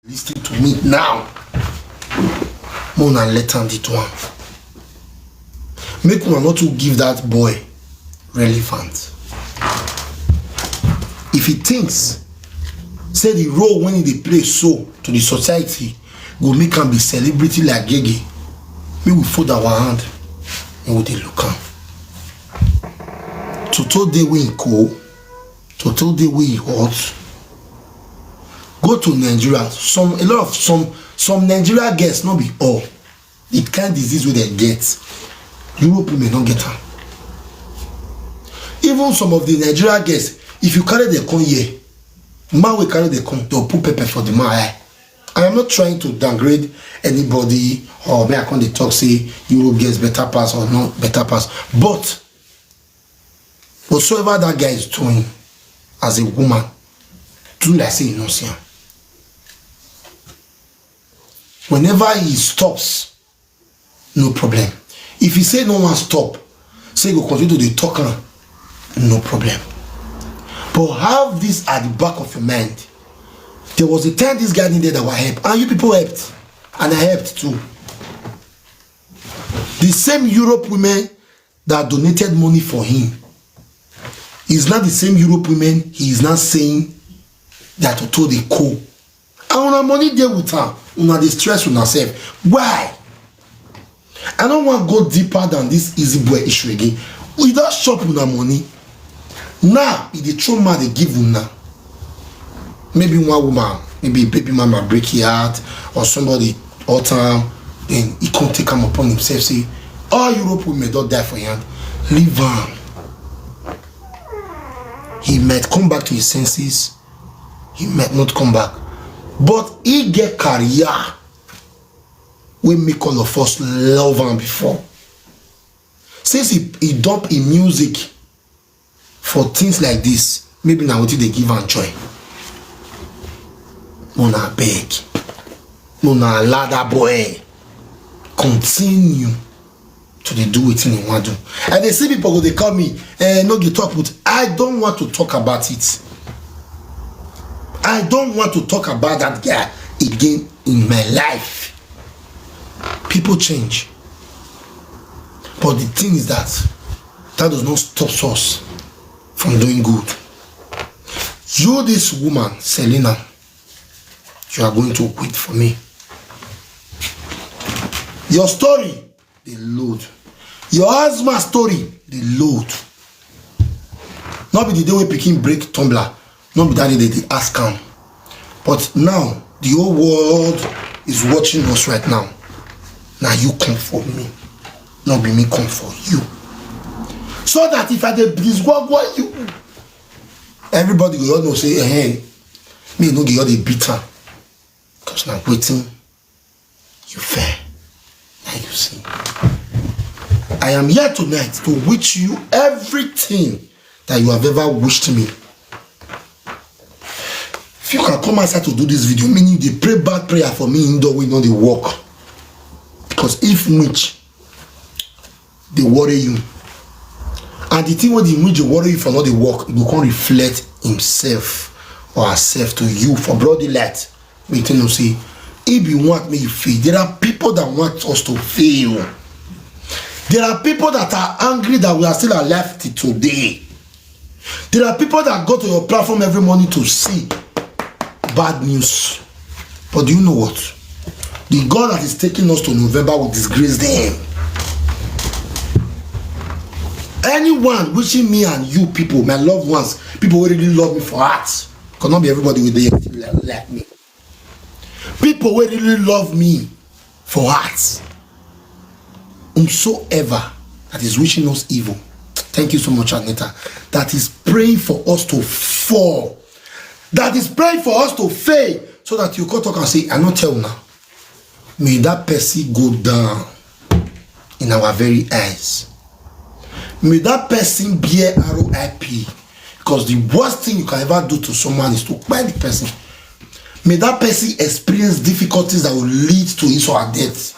Listen to me now. Mona let on it one. Make one not to give that boy relevant. If he thinks, say the role when he play so to the society, go make him be celebrity like Gege, we will fold our hand and we dey look am. To tell the way he cold, to tell the way he hot. Go to Nigeria. Some Nigeria girls, not be all. The kind disease where they get, Europe may not get her. Even some of the Nigeria girls, if you carry the con here, man will carry the con, they'll put pepper for the man. I am not trying to downgrade anybody or may I come the talk say Europe gets better pass or not better pass. But whatsoever that guy is doing as a woman, do like say you know see him. Whenever he stops, no problem. If he say no one stop, say go continue to the talk, no problem. But have this at the back of your mind. There was a time this guy needed our help, and you people helped, and I helped too. The same Europe women that donated money for him is not the same Europe women he is not saying that to told the co. And when money there with her, una dey stress on herself. Why? I don't want to go deeper than this easy boy issue again. We don't shop una money. Now, if the true man they give una, maybe one woman, maybe a baby mama break his heart, or somebody all time, then he can't take him upon himself, say, all Europe women don't die for him. Leave him. He might come back to his senses, he might not come back. But he get career we make all of us love him before. Since he dump in music for things like this, maybe now what they give and joy. Mona beg. Mona allow that boy continue to they do it in one do. And they see people go, they call me, no you talk, but I don't want to talk about it. I don't want to talk about that guy again in my life. People change. But the thing is that does not stop us from doing good. You, this woman, Selena, you are going to quit for me. Your story, they load. Your husband's story, they load. Not be the day we picking break tumbler. Not be that they ask him. But now, the whole world is watching us right now. Now you come for me. Not be me come for you. So that if I did please what you, everybody will all know say, hey, me no get all the bitter. Because now waiting, you fair. Now you see. I am here tonight to wish you everything that you have ever wished me. If you can come outside to do this video, meaning they pray bad prayer for me indoor way, not the work. Because if which they worry you, and the thing when they worry you for not the work, it will come reflect himself or herself to you for bloody light. We tell you say, if you want me to fail, there are people that want us to fail. There are people that are angry that we are still alive till today. There are people that go to your platform every morning to see bad news. But do you know what? The God that is taking us to November will disgrace them. Anyone wishing me and you people, my loved ones, people who really love me for heart, cannot be everybody with the like me. People who really love me for heart, whomsoever that is wishing us evil, thank you so much, Anita, that is praying for us to fall, that is praying for us to fail, so that you can talk and say, I not tell now. May that person go down in our very eyes. May that person bear RIP. Because the worst thing you can ever do to someone is to buy the person. May that person experience difficulties that will lead to his or her death.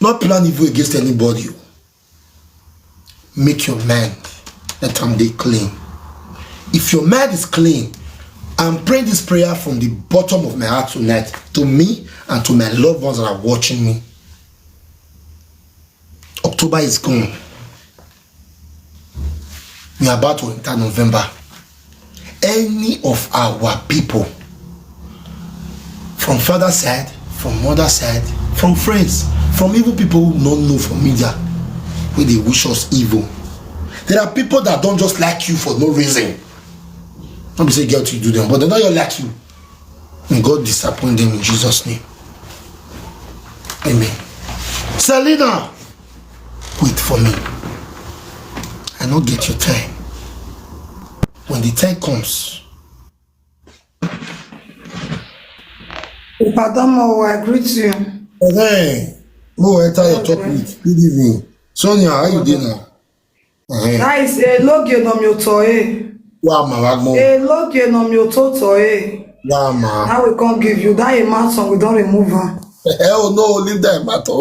Not plan evil against anybody. Make your mind let them be clean. If your mind is clean I'm praying this prayer from the bottom of my heart tonight to me and to my loved ones that are watching me. October is gone. We are about to enter November. Any of our people, from father side, from mother side, from friends, from even people who don't know from media, where they wish us evil. There are people that don't just like you for no reason. Don't be say girl to do them, but they don't like you. May God disappoint them in Jesus' name. Amen. Selena, wait for me. I don't get your time. When the time comes. Padamo, I greet you. Okay. No, enter your talk with. Good evening. Sonia, how you doing now? That is a login on your toy. Wow, my wagmo. A login on your toy. Wow, ma. Now we can't give you that amount, so we don't remove her. Hell no, leave that matter.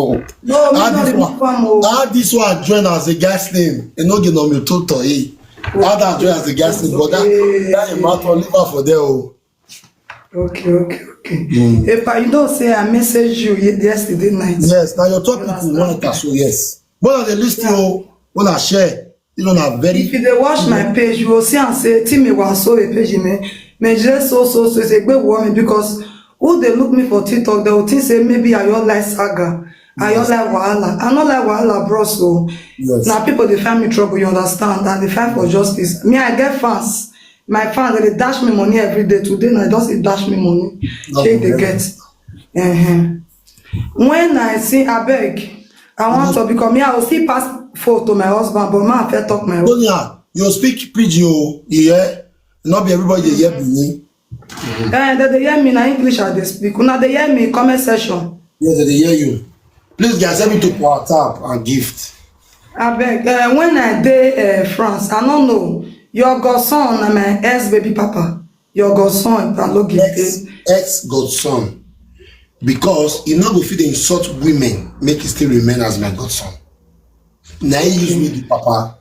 No, we don't remove her. How this one join as a gas name? You know, you know me toto. How that join as a gas name? But that matter, leave her for there. Okay. If you don't say I messaged you yesterday night. Yes, now your top people want to so yes. But they list you, when I share, you know, not very. If you watch my page, you will see and say, Timmy was so a page me just so it's a great woman because who they look me for TikTok, they will think say maybe I don't like saga, I don't like Wahala. I don't like Wahala, bro. So now people they find me trouble, you understand, and they fight for justice. Me, I get fans. My fans, they dash me money every day. Today, I don't see dash me money. Check they get. When I see I beg, I want to because me, I will still pass photo to my husband, but man, I talk my husband. You speak pidgin, yeah. Not be everybody they hear me. They hear me in English as they speak. Now they hear me in comment section. Yes, they hear you. Please, guys, send me to WhatsApp and gift. I beg. When I dey France, I don't know. Your godson and my ex-baby papa. Your godson, ex-godson. Because he not go fit insult women, make it still remain as my godson. Now he use me the papa.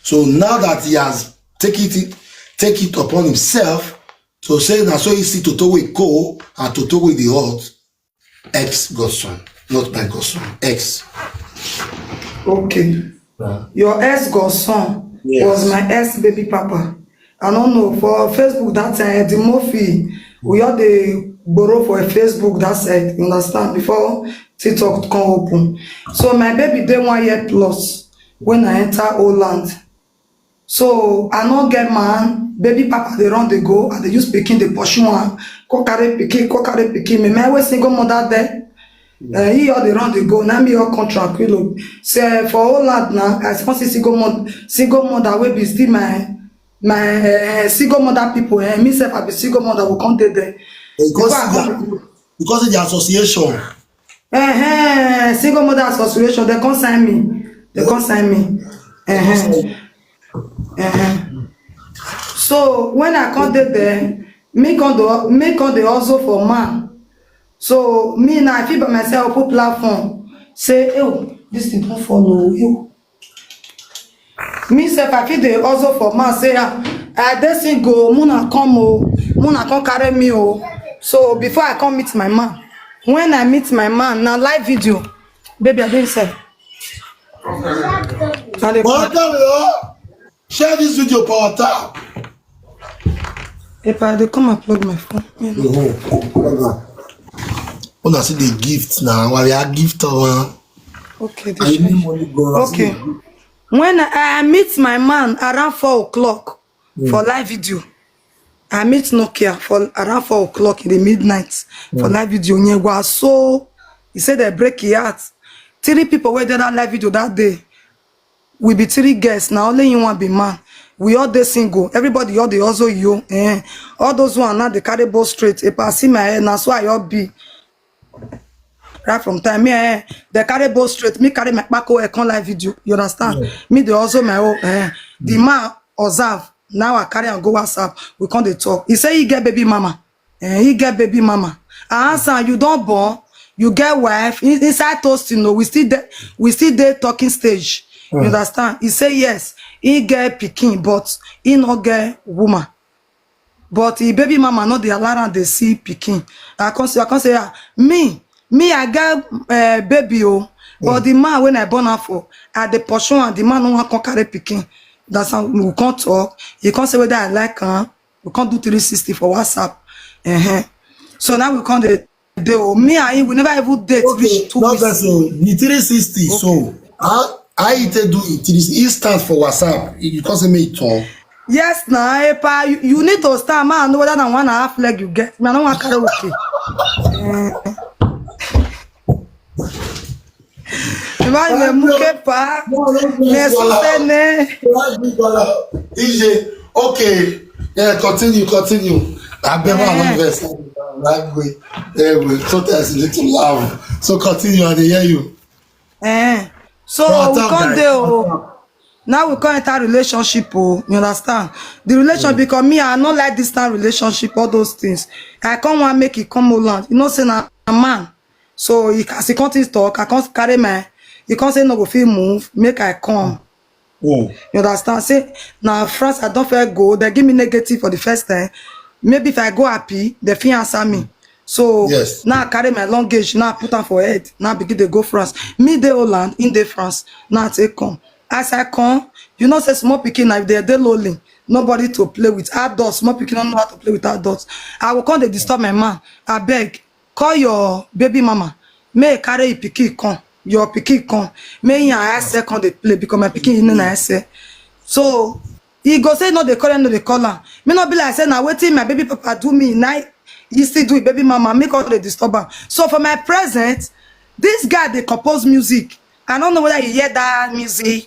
So now that he has take it upon himself to say that so easy to talk with co and to talk with the hot ex-godson, not my godson, ex. Okay. Your ex-godson. Yes. Was my ex-baby papa. I don't know, for Facebook that time, the Murphy, we all the borrow for a Facebook that side, you understand, before TikTok come open. So my baby dey 1 year plus when I enter Holland. So I not get man, baby papa they run they go, and they use pikin, they pursue one, kokare pikin, me my single mother there. He all the run they go. Now me all contract. Say for all that now, I suppose single mother will be still my single mother people. Me self I be single mother will come there. Because of the association. Single mother association. They consign me. So when I come there, me come the also for man. So me now I feel by myself put platform say oh this thing don't follow you. Me self I feel the also for man say I dey single muna come carry me oh. So before I come meet my man, when I meet my man now live video, baby I didn't say. Share this video for tap. If I dey come and plug my phone. When I see the gift now, we are gift okay. Okay. When I meet my man around 4 o'clock for live video, I meet Nokia for around 4 o'clock in the midnight for live video. So he said they break your heart. 3 people were there that live video that day. We be 3 guests now. Only you want be man. We all dey single. Everybody all dey also you. All those one now they carry both straight. If I see my head now, so I all be. Right from time me they carry both straight, me carry my back come live video, you understand? Me they also my own the man observe now I carry and go WhatsApp, we come dey talk. He say he get baby mama, he get baby mama. I answer you don't born, you get wife inside toast, you know, we still there talking stage, you understand? He say yes, he get pikin but he not get woman. but the baby mama not the alarm they see picking. I can't say me I got baby but the man when I born her for at the portion and the man no one can carry picking. That's how we can't talk. You can't say whether I like her. We can't do 360 for WhatsApp. So now we can't do me and him, we never even date reach 2 weeks. So the 360 so I do it 360 stands for WhatsApp. You can't say me talk. Yes, now, you need to stand, man. No whether than 1.5 leg you get. Me, I don't want karaoke. Okay, yeah, continue. I bet my verse. Sometimes a little loud. So continue, I hear you. So we can't do. Now we can't enter relationship, you understand? The relationship because me, I not like distant relationship, all those things. I can't want make it come along. You know, say na a man. So he can't talk, I can't carry my. You can't say no go feel move, make I come. You understand? Say now France, I don't feel go. They give me negative for the first time. Maybe if I go happy, they feel answer me. So yes. Now I carry my luggage, now I put on for head. Now I begin to go France. Me the Holland, in the France. Now I take come. As I come, you know, say small picking if they're lonely, nobody to play with adults. Small picking don't know how to play with adults. I will come to disturb my man. I beg, call your baby mama. May carry picky come. Your picky come. May I say come they play because my picky in I say. So he go say no, they call him, no, they call her. Me not be like say now waiting my baby papa do me night. He still do it, baby mama. Make all the disturb her. So for my present, this guy they compose music. I don't know whether you hear that music.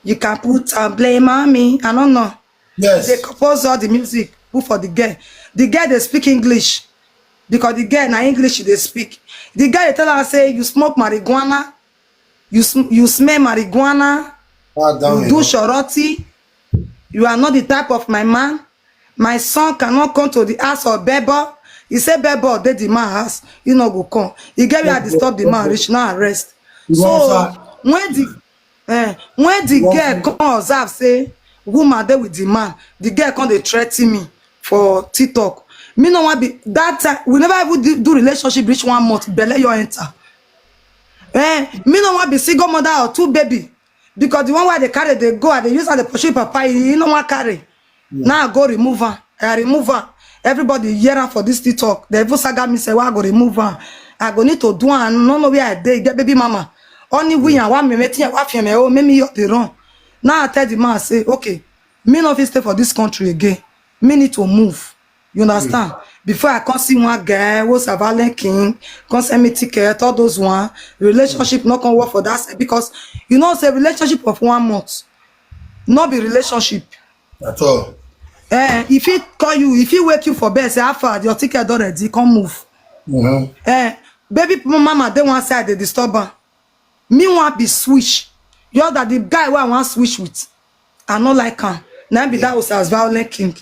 You can put blame on me. I don't know. Yes. They compose all the music. Who for the girl? The girl they speak English. Because the girl na English they speak. The guy they tell her say you smoke marijuana. You smell marijuana. You do shoroti. You are not the type of my man. My son cannot come to the house of Bebo. He said Bebo they the man house. He no go come. He get where disturb the man reach now arrest. So when the girl come observe say woman dey with the man, the girl come dey threaten me for TikTok. Me no want be that time. We never even do relationship reach 1 month. Belle you enter. Me no want be single mother or 2 baby because the one where they carry they go and they use and they pursue papa. You no want carry. Now I go remove her. I remove her. Everybody hear her for this TikTok. They even saga me say why I go remove her. I go need to do and no where I dey get baby mama. Only we and one me meeting what me oh make me up the run. Now I tell the man say okay, me not fit stay for this country again. Me need to move. You understand? Before I come see one guy who's a violent king, come send me ticket, all those one relationship not gonna work for that because you know say relationship of 1 month, not be relationship at all. If he call you, if he wake you for bed, say how far your ticket already, come move. Baby mama they one side they disturb her. Me want be switch. You know that the guy who I want switch with, I not like him. Now be that was as violent king.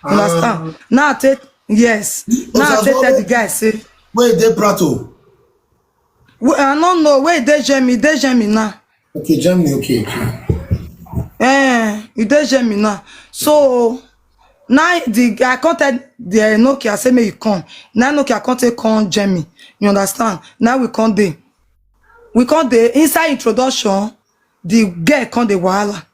Understand? Now I take yes. Now I take tell the guy say. Where they Prato? I don't know where they Germany now. Okay, Germany. Okay. They Germany now. So now the I contact the Nokia say me you come. Now Nokia contact come Germany. You understand? Now we come there. We call the inside introduction, the girl call the Wahala.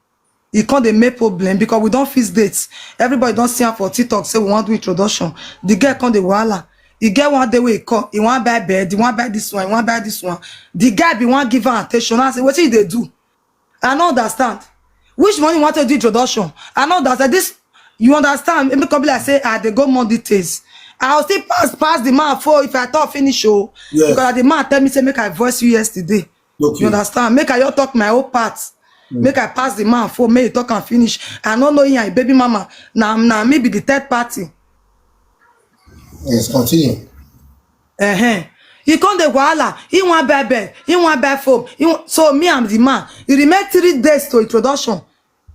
He call the make problem because we don't fix dates. Everybody don't see her for TikTok, say we want to do introduction. The girl call the Wahala. He get one day where he call, he want buy bed, he want buy this one, he want buy this one. The guy be want give her attention. I say, what did they do? I don't understand. Which one you want to do introduction? I know that this, you understand? Maybe come like say, they go more details. I'll still pass the man for if I thought finish show. Yes. Because the man tell me say make I voice you yesterday. Okay. You understand? Make I just talk my whole part. Make I pass the man for me talk and finish. I don't know you baby mama. Now maybe the third party. Yes, continue. He come the Wahala. He want buy bed. He want buy phone. So me I'm the man. He remain 3 days to introduction.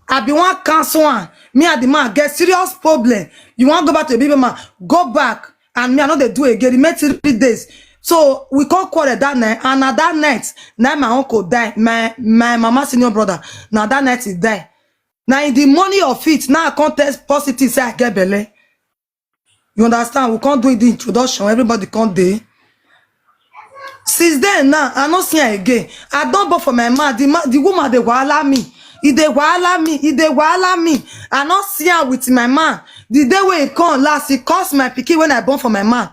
I be one cancel one. Me and the man get serious problem. You want to go back to the baby man? Go back. And me I know they do again. It made 3 days. So we can't quarrel that night. And at that night, now my uncle died. My mama senior brother. Now that night he died. Now in the money of it, now I can't test positive say I get belly. You understand? We can't do the introduction. Everybody can't do. Since then now, I not see her again. I don't go for my man. The woman they wahala me. He dey wahala me. He dey wahala me. I not see her with my man. The day when he come last, he cost my pikin when I born for my man.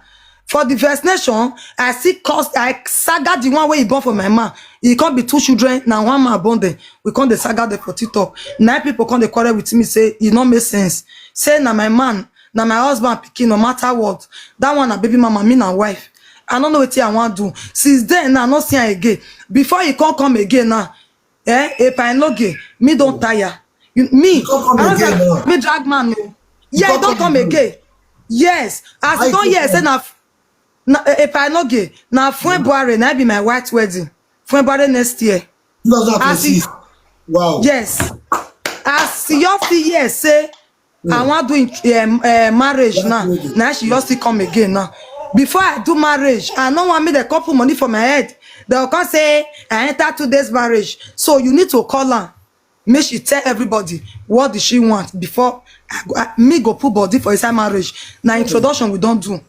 For the first nation, I see cost. I saga the one where he born for my man. He can't be 2 children. Now one man born there. We can't the saga there for TikTok. 9 people come the quarrel with me. Say it not make sense. Say now my man, now my husband pikin. No matter what, that one a baby mama, me na wife. I don't know what I want to do. Since then, I not see her again. Before he can't come again now, if I no gay, me don't tire. Me drag man. No. Yeah, he don't come again. Yes, as he don't hear, say now. If I no gay, now February, now be my white wedding. February next year. Wow. Yes. As you see here, say I want doing marriage now. Now she just come again now. Before I do marriage, I don't want me the couple money for my head. They'll come say, I enter 2 days marriage. So you need to call her. Make she tell everybody what does she want before me go put body for inside marriage. Now introduction we don't do.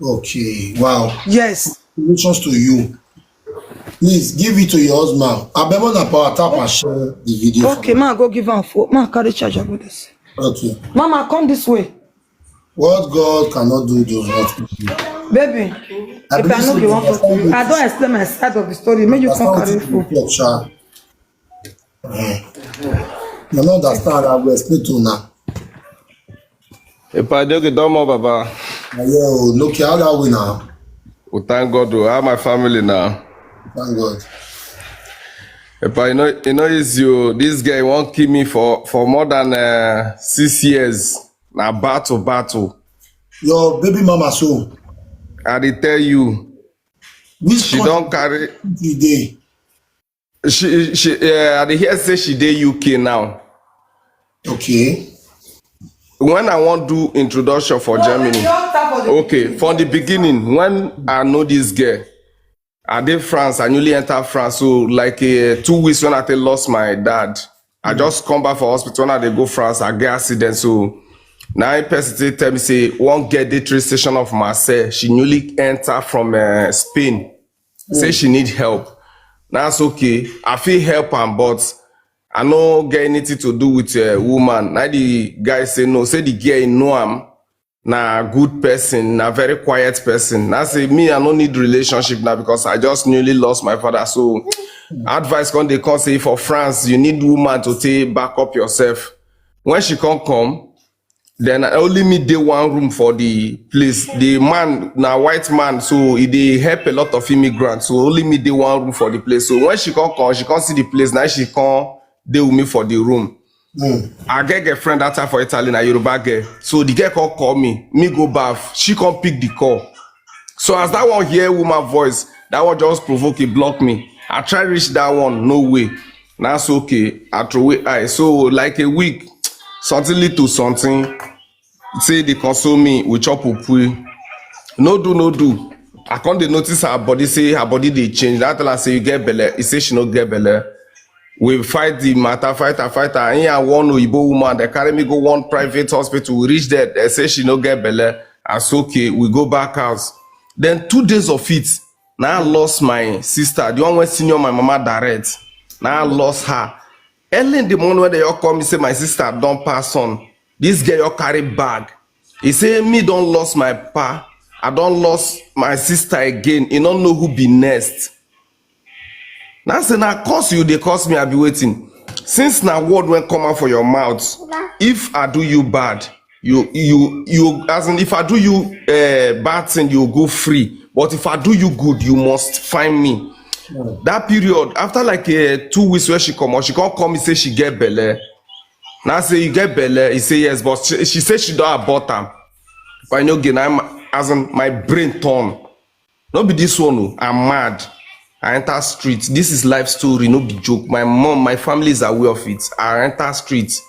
Okay, wow. Yes. Congratulations to you. Please give it to your husband. I better na power tap and share the video. Okay, man, go give her a phone. Man, carry charger with this. Okay. Mama, come this way. What God cannot do does not do. Baby, if I know you want to, I don't explain my side of the story. Make you come carry food. You don't understand. I will explain to you now. If I don't get done more, Baba. Yo, no care how that way now. Oh, thank God, I have my family now. Thank God. If I know it's you, this guy won't kill me for more than 6 years. Now battle. Your baby mama so. I dey tell you, Which she don't carry. the day? She I dey hear say she dey UK now. Okay. When I want do introduction for Germany, okay, from the beginning, when I know this girl, I did France, I newly enter France, so like 2 weeks when I lost my dad, I just come back for hospital. When I dey go France, I get accident, so now person tell me say won't get the train station of Marseille. She newly enter from Spain. Say she need help. That's okay. I feel help am, but I no get anything to do with a woman. Now the guy say no. Say the girl know am na good person, na very quiet person. Now say me I no need relationship now because I just newly lost my father. So advice they come say for France you need woman to take back up yourself. When she come. Then I only me dey 1 room for the place. The man, na white man, so he dey help a lot of immigrants. So only me dey 1 room for the place. So when she come, she can't see the place. Now she come dey with me for the room. I get a friend that time for Italy, na Yoruba girl. So the girl come call me go bath. She come pick the call. So as that one hear woman voice, that one just provoke it, block me. I try reach that one, no way. That's okay. I throw it eye. So like a week. Something lead to something. Say they console me with chop upui. No do. I can't notice her body. Say her body they change. That tell her say you get belle. He say she no get belle. We fight the matter, fight her. And here one Oyibo woman. They carry me go one private hospital. We reach there. They say she no get belle. As okay, we go back house. Then 2 days of it. Now I lost my sister. The one when senior my mama direct. Now I lost her. Early in the morning when they all call me say my sister don't pass on. This girl all carry bag. He say me don't lost my pa. I don't lost my sister again. He don't know who be next. Now say now curse you, they curse me, I be waiting. Since now word when come out for your mouth, if I do you bad, you as in if I do you bad thing, you go free. But if I do you good, you must find me. That period, after like 2 weeks where she come out, she can't come and say she get belle. Now I say you get belle, he say yes, but she said she don't abort am. But I know again, I'm as in my brain torn. Not be this one, I'm mad. I enter street. This is life story, no be joke. My mom, my family is aware of it. I enter street.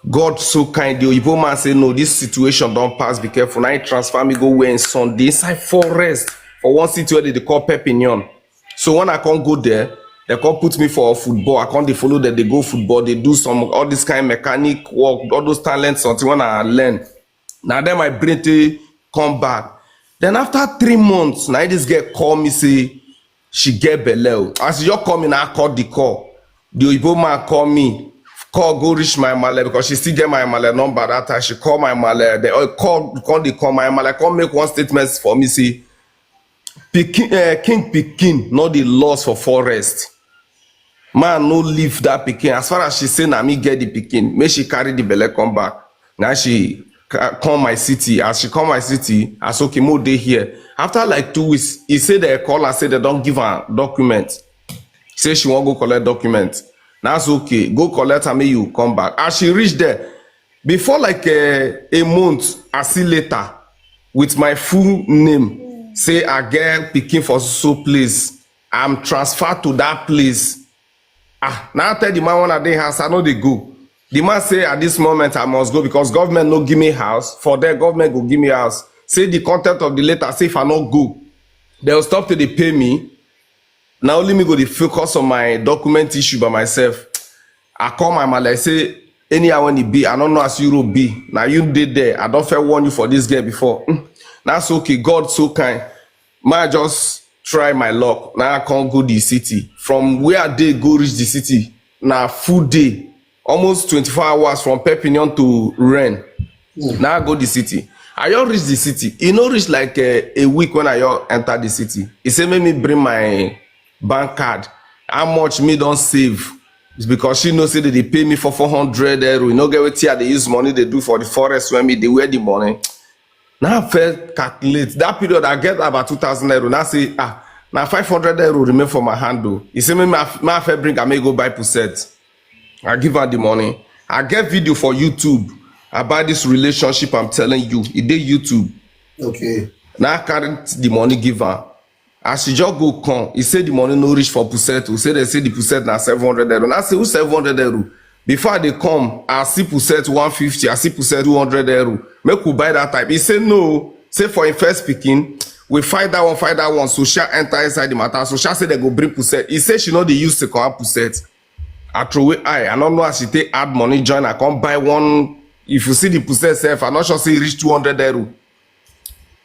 God so kind. The Oyibo man say no, this situation don't pass. Be careful. Now he transfer me go where in Sunday inside forest for one city where they call Pepignon. So when I can't go there, they can't put me for football. I can't they follow that they go football. They do some all this kind of mechanic work, all those talents until when I learn. Now then my brain to come back. Then after 3 months, now this girl call me say she get belle. As you call me now, I call the call. The Oyibo man call me. Call go reach my male because she still get my male number that time. She call my male. They call my male. Come make one statement for me. Say King Pikin, not the laws for forest. Man no leave that pikin. As far as she say na me get the pikin, make she carry the belle come back. Now she come my city. As she come my city, as okay mo dey here. After like 2 weeks, he say they call her say they don't give her document. Say she won't go collect document. That's okay. Go collect her, may you come back. As she reach there, before like a month, I see later with my full name. Say I get pikin for so place. I'm transferred to that place. Now I tell the man when I dey house, I know they go. The man say at this moment I must go because government no give me house. For their government go give me house. Say the content of the letter, say if I not go, they'll stop till they pay me. Now only me go to focus on my document issue by myself. I call my man, I say, anyhow when it be, I don't know as Euro be. Now you did there. I don't fair warn you for this girl before. That's okay. God so kind. Man, just try my luck. Now I can't go the city. From where I did go reach the city. Now full day. Almost 24 hours from Perpignan to Rennes. Now I go the city. I just reach the city. It no reach like a week when I just enter the city. He say make me bring my bank card. How much me don't save? It's because she knows say that they pay me for 400 €. You know get what they use money they do for the forest when me they wear the money. Now I first calculate that period I get about 2,000 €. Now say now 500 € remain for my hand though. He say me my first bring I may go buy pusset. I give her the money. I get video for YouTube about this relationship I'm telling you. It did YouTube. Okay. Now I carry the money give her. As she just go come, he said the money no reach for Pusset. He said they say the Pusset na 700 €. And I say who 700 €? Before they come, I see Pusset 150, I see Pusset 200 €. Make we buy that type. He said no. Say for him first speaking, we find that one. So she enter inside the matter. So she said they go bring Pusset. He said she know they used to come Pusset. I throw it I don't know as she take add money join. I come buy one. If you see the Pusset self, I'm not sure say reach 200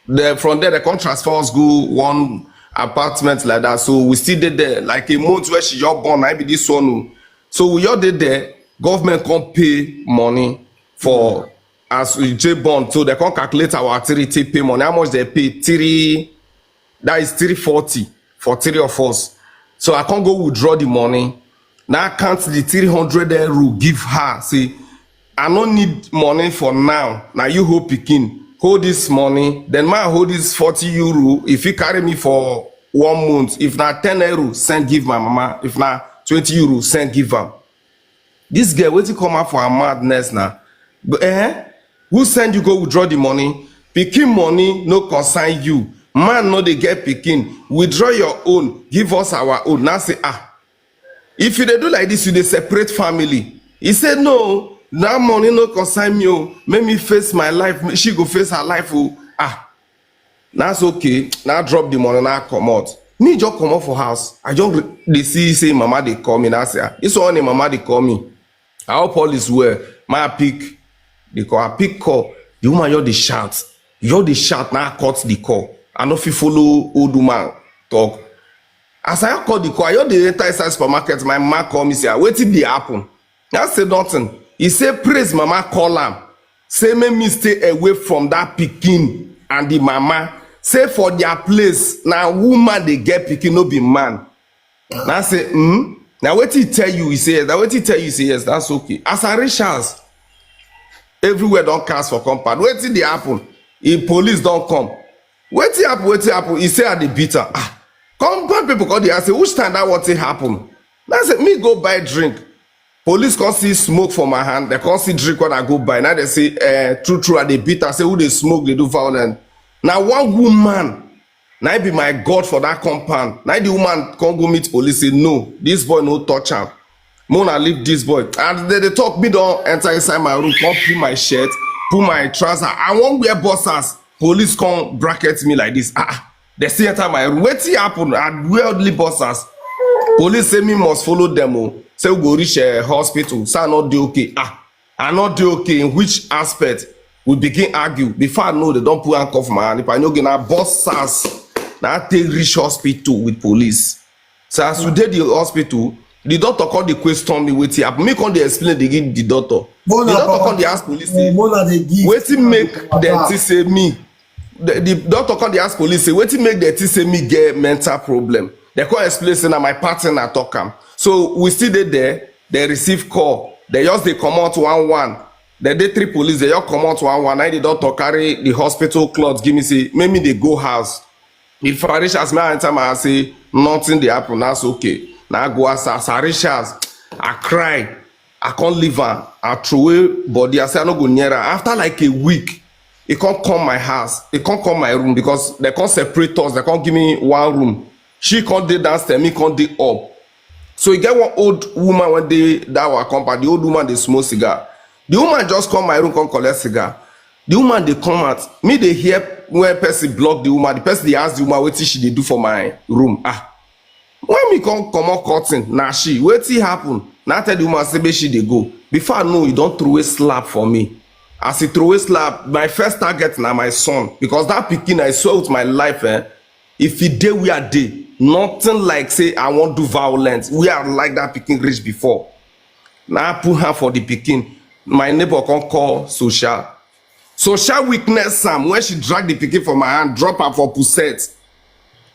€. From there they come transfer us go one apartment like that. So we still did there like a month where she just born. I be this one. So we all did there. Government can't pay money for as we J born. So they can't calculate our activity pay money. How much they pay? That is 340 for 3 of us. So I can't go withdraw the money. Now I count the 300 € give her. Say I don't need money for now. Now you hold picking. Hold this money, then man hold this 40 €. If you carry me for 1 month, if not 10 €, send give my mama. If not 20 €, send give her. This girl waiting come out for her madness now. But who send you go withdraw the money? Picking money no consign you. Man no they get picking. Withdraw your own. Give us our own. Now say if you they do like this, you they separate family. He said no. That money no consign me. Make me face my life. She go face her life. That's okay. Now drop the money. Now come out. Me just come out for house. I just they see say mama they call me. Now say it's only mama they call me. I hope all is well. My pick the call. I pick call. The woman you the shout. You the shout. Now I cut the call. I know if you follow old woman talk. As I call the call, I the enter inside supermarket. My mama call me say wait till the happen. I say nothing. He said, praise mama call him. Say, make me stay away from that pikin and the mama. Say, for their place, now woman they get pikin, no be man. Now I say, Now what he tell you, he say yes. Now what he tell you, he say yes, that's okay. As I reach house, everywhere don't cast for compound. Wait till they happen. If police don't come. Wait till happen. He say at the beater. Compound people call the I say, which time that what happen? Now I say, me go buy drink. Police can't see smoke for my hand. They can't see drink when I go by. Now they say, true, at the beat. I say, who they smoke, they do violence. Now one woman, now I be my God for that compound. Now the woman can't go meet police. Say, no, this boy no touch him. Mona leave this boy. And they talk me don't enter inside my room, come pull my shirt, pull my trouser. I won't wear boxers. Police come bracket me like this. They see enter my room. What happen? I wear only boxers. Police say me must follow them. Say we go reach a hospital. Say I not do okay. I not do okay. In which aspect? we begin argue. Before I know, they don't put handcuff for my hand. If I know, I boss SARS. Now I take reach hospital with police. So as we did the hospital, the doctor come dey question me wetin happen. Me come dey explain dey give the doctor. The doctor come dey ask police say wetin make dem think say me. The doctor come dey ask police say wetin make dem think say me get mental problem. They come explain say na my partner talk am. So we still dey there. They receive call. They just dey comot 1-1. They dey 3 police. They just comot 1-1. Now the doctor carry the hospital cloth give me say make me dey go house. If I reach as me I enter my house say nothing dey happen. That's okay. Now I go as I reach house, I cry. I can't leave her. I throw away body. I say I no go near her. After like a week, he can't come my house. He can't come my room because they can't separate us. They can't give me one room. She can't dey downstairs. Me can't dey up. So you get one old woman when they that were compound. The old woman they smoke cigar. The woman just come my room, come collect cigar. The woman they come out. Me they hear when person block the woman. The person they ask the woman what she they do for my room. When me come out curtain, na she wetin happen? Now tell the woman say make she dey go. Before I know, you don't throw a slap for me. As he throw a slap, my first target na my son because that pikin I swear with my life, if he dey we are dey, nothing like say I wan do violence. We are like that pikin reach before. Now I put her for the pikin. My neighbor come call social weakness Sam when she drag the pikin from my hand, drop her for pusset.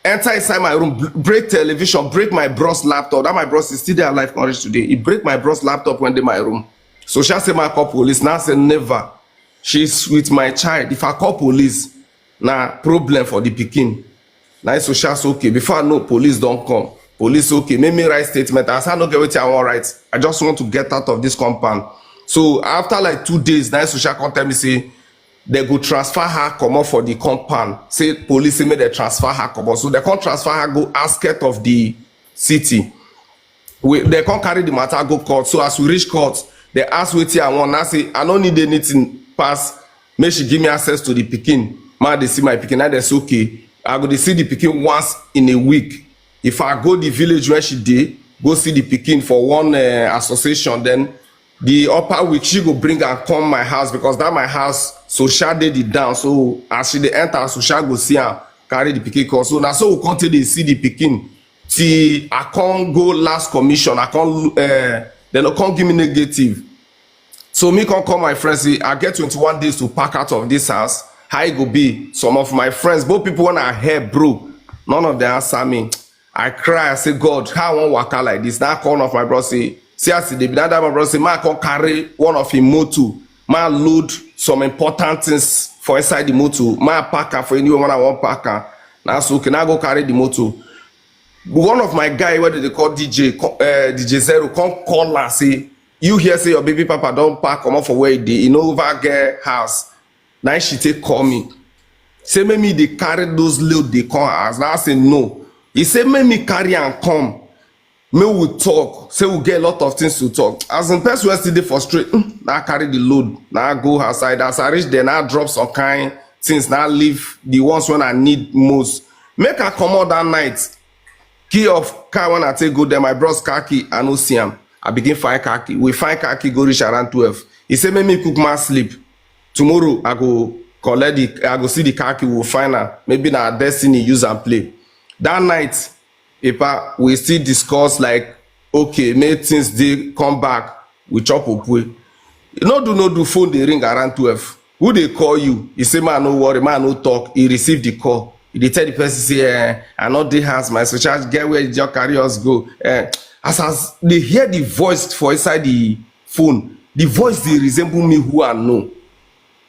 Enter inside my room, break television, break my bros laptop. That my bros is still there alive, can reach today. He break my bros laptop when they my room. So she say my call police. Now I say never. She's with my child. If I call police, now problem for the pikin. Now so she say okay. Before I know, police don't come. Police okay. Make me write statement. I say I don't get what I want write. I just want to get out of this compound. So after like 2 days, now so she come tell me say they go transfer her come up for the compound. Say police say make they transfer her come up. So they can't transfer her go outskirt of the city. They can't carry the matter go court. So as we reach court, they ask wetin I want. Now say I don't need anything pass. Make she give me access to the pikin. Man, they see my pikin. Now that's okay. I go to see the pikin once in a week. If I go the village where she did, go see the pikin for one association, then the upper week she go bring and come my house because that my house social dey the down. So as she dey enter, social go see her carry the pikin come. So now so we come till they see the pikin till I can't go last commission. I can't they no come give me negative. So me come call my friends say I get 21 days to pack out of this house. How it go be? Some of my friends, both people when I hear bro, none of them answer me. I cry. I say God, how I want waka like this? Now I call one of my brothers say. See as they be that my brother say, man, I can carry one of him motor. Man, load some important things for inside the motor. Man, pack her for anyone when I want pack her. Now so can I go carry the motor? One of my guy, what they call DJ Zero, come call and say, you here say your baby papa don't pack come up for where he did. You know over get house. Now she take call me. Say make me they carry those load they come house. Now I say no. He say make me carry and come. Me we talk, say we get a lot of things to talk. As in person yesterday frustrate, now I carry the load, now I go outside. As I reach there, now I drop some kind things, now I leave the ones when I need most. Make I come out that night. Key of car when I take go there, my brother's car key, I no see him. I begin find car key. We find car key, go reach around 12. He say make me cook my sleep. Tomorrow I go collect the, I go see the car key, we'll find her. Maybe now destiny use and play. That night, we still discuss like, okay, make things they come back, we chop up way. No do phone they ring around 12. Who they call you? He say, man, no worry, man, no talk. He received the call. He tell the person, say, I know they has my social get where your carriers go. As they hear the voice for inside the phone, the voice they resemble me who I know.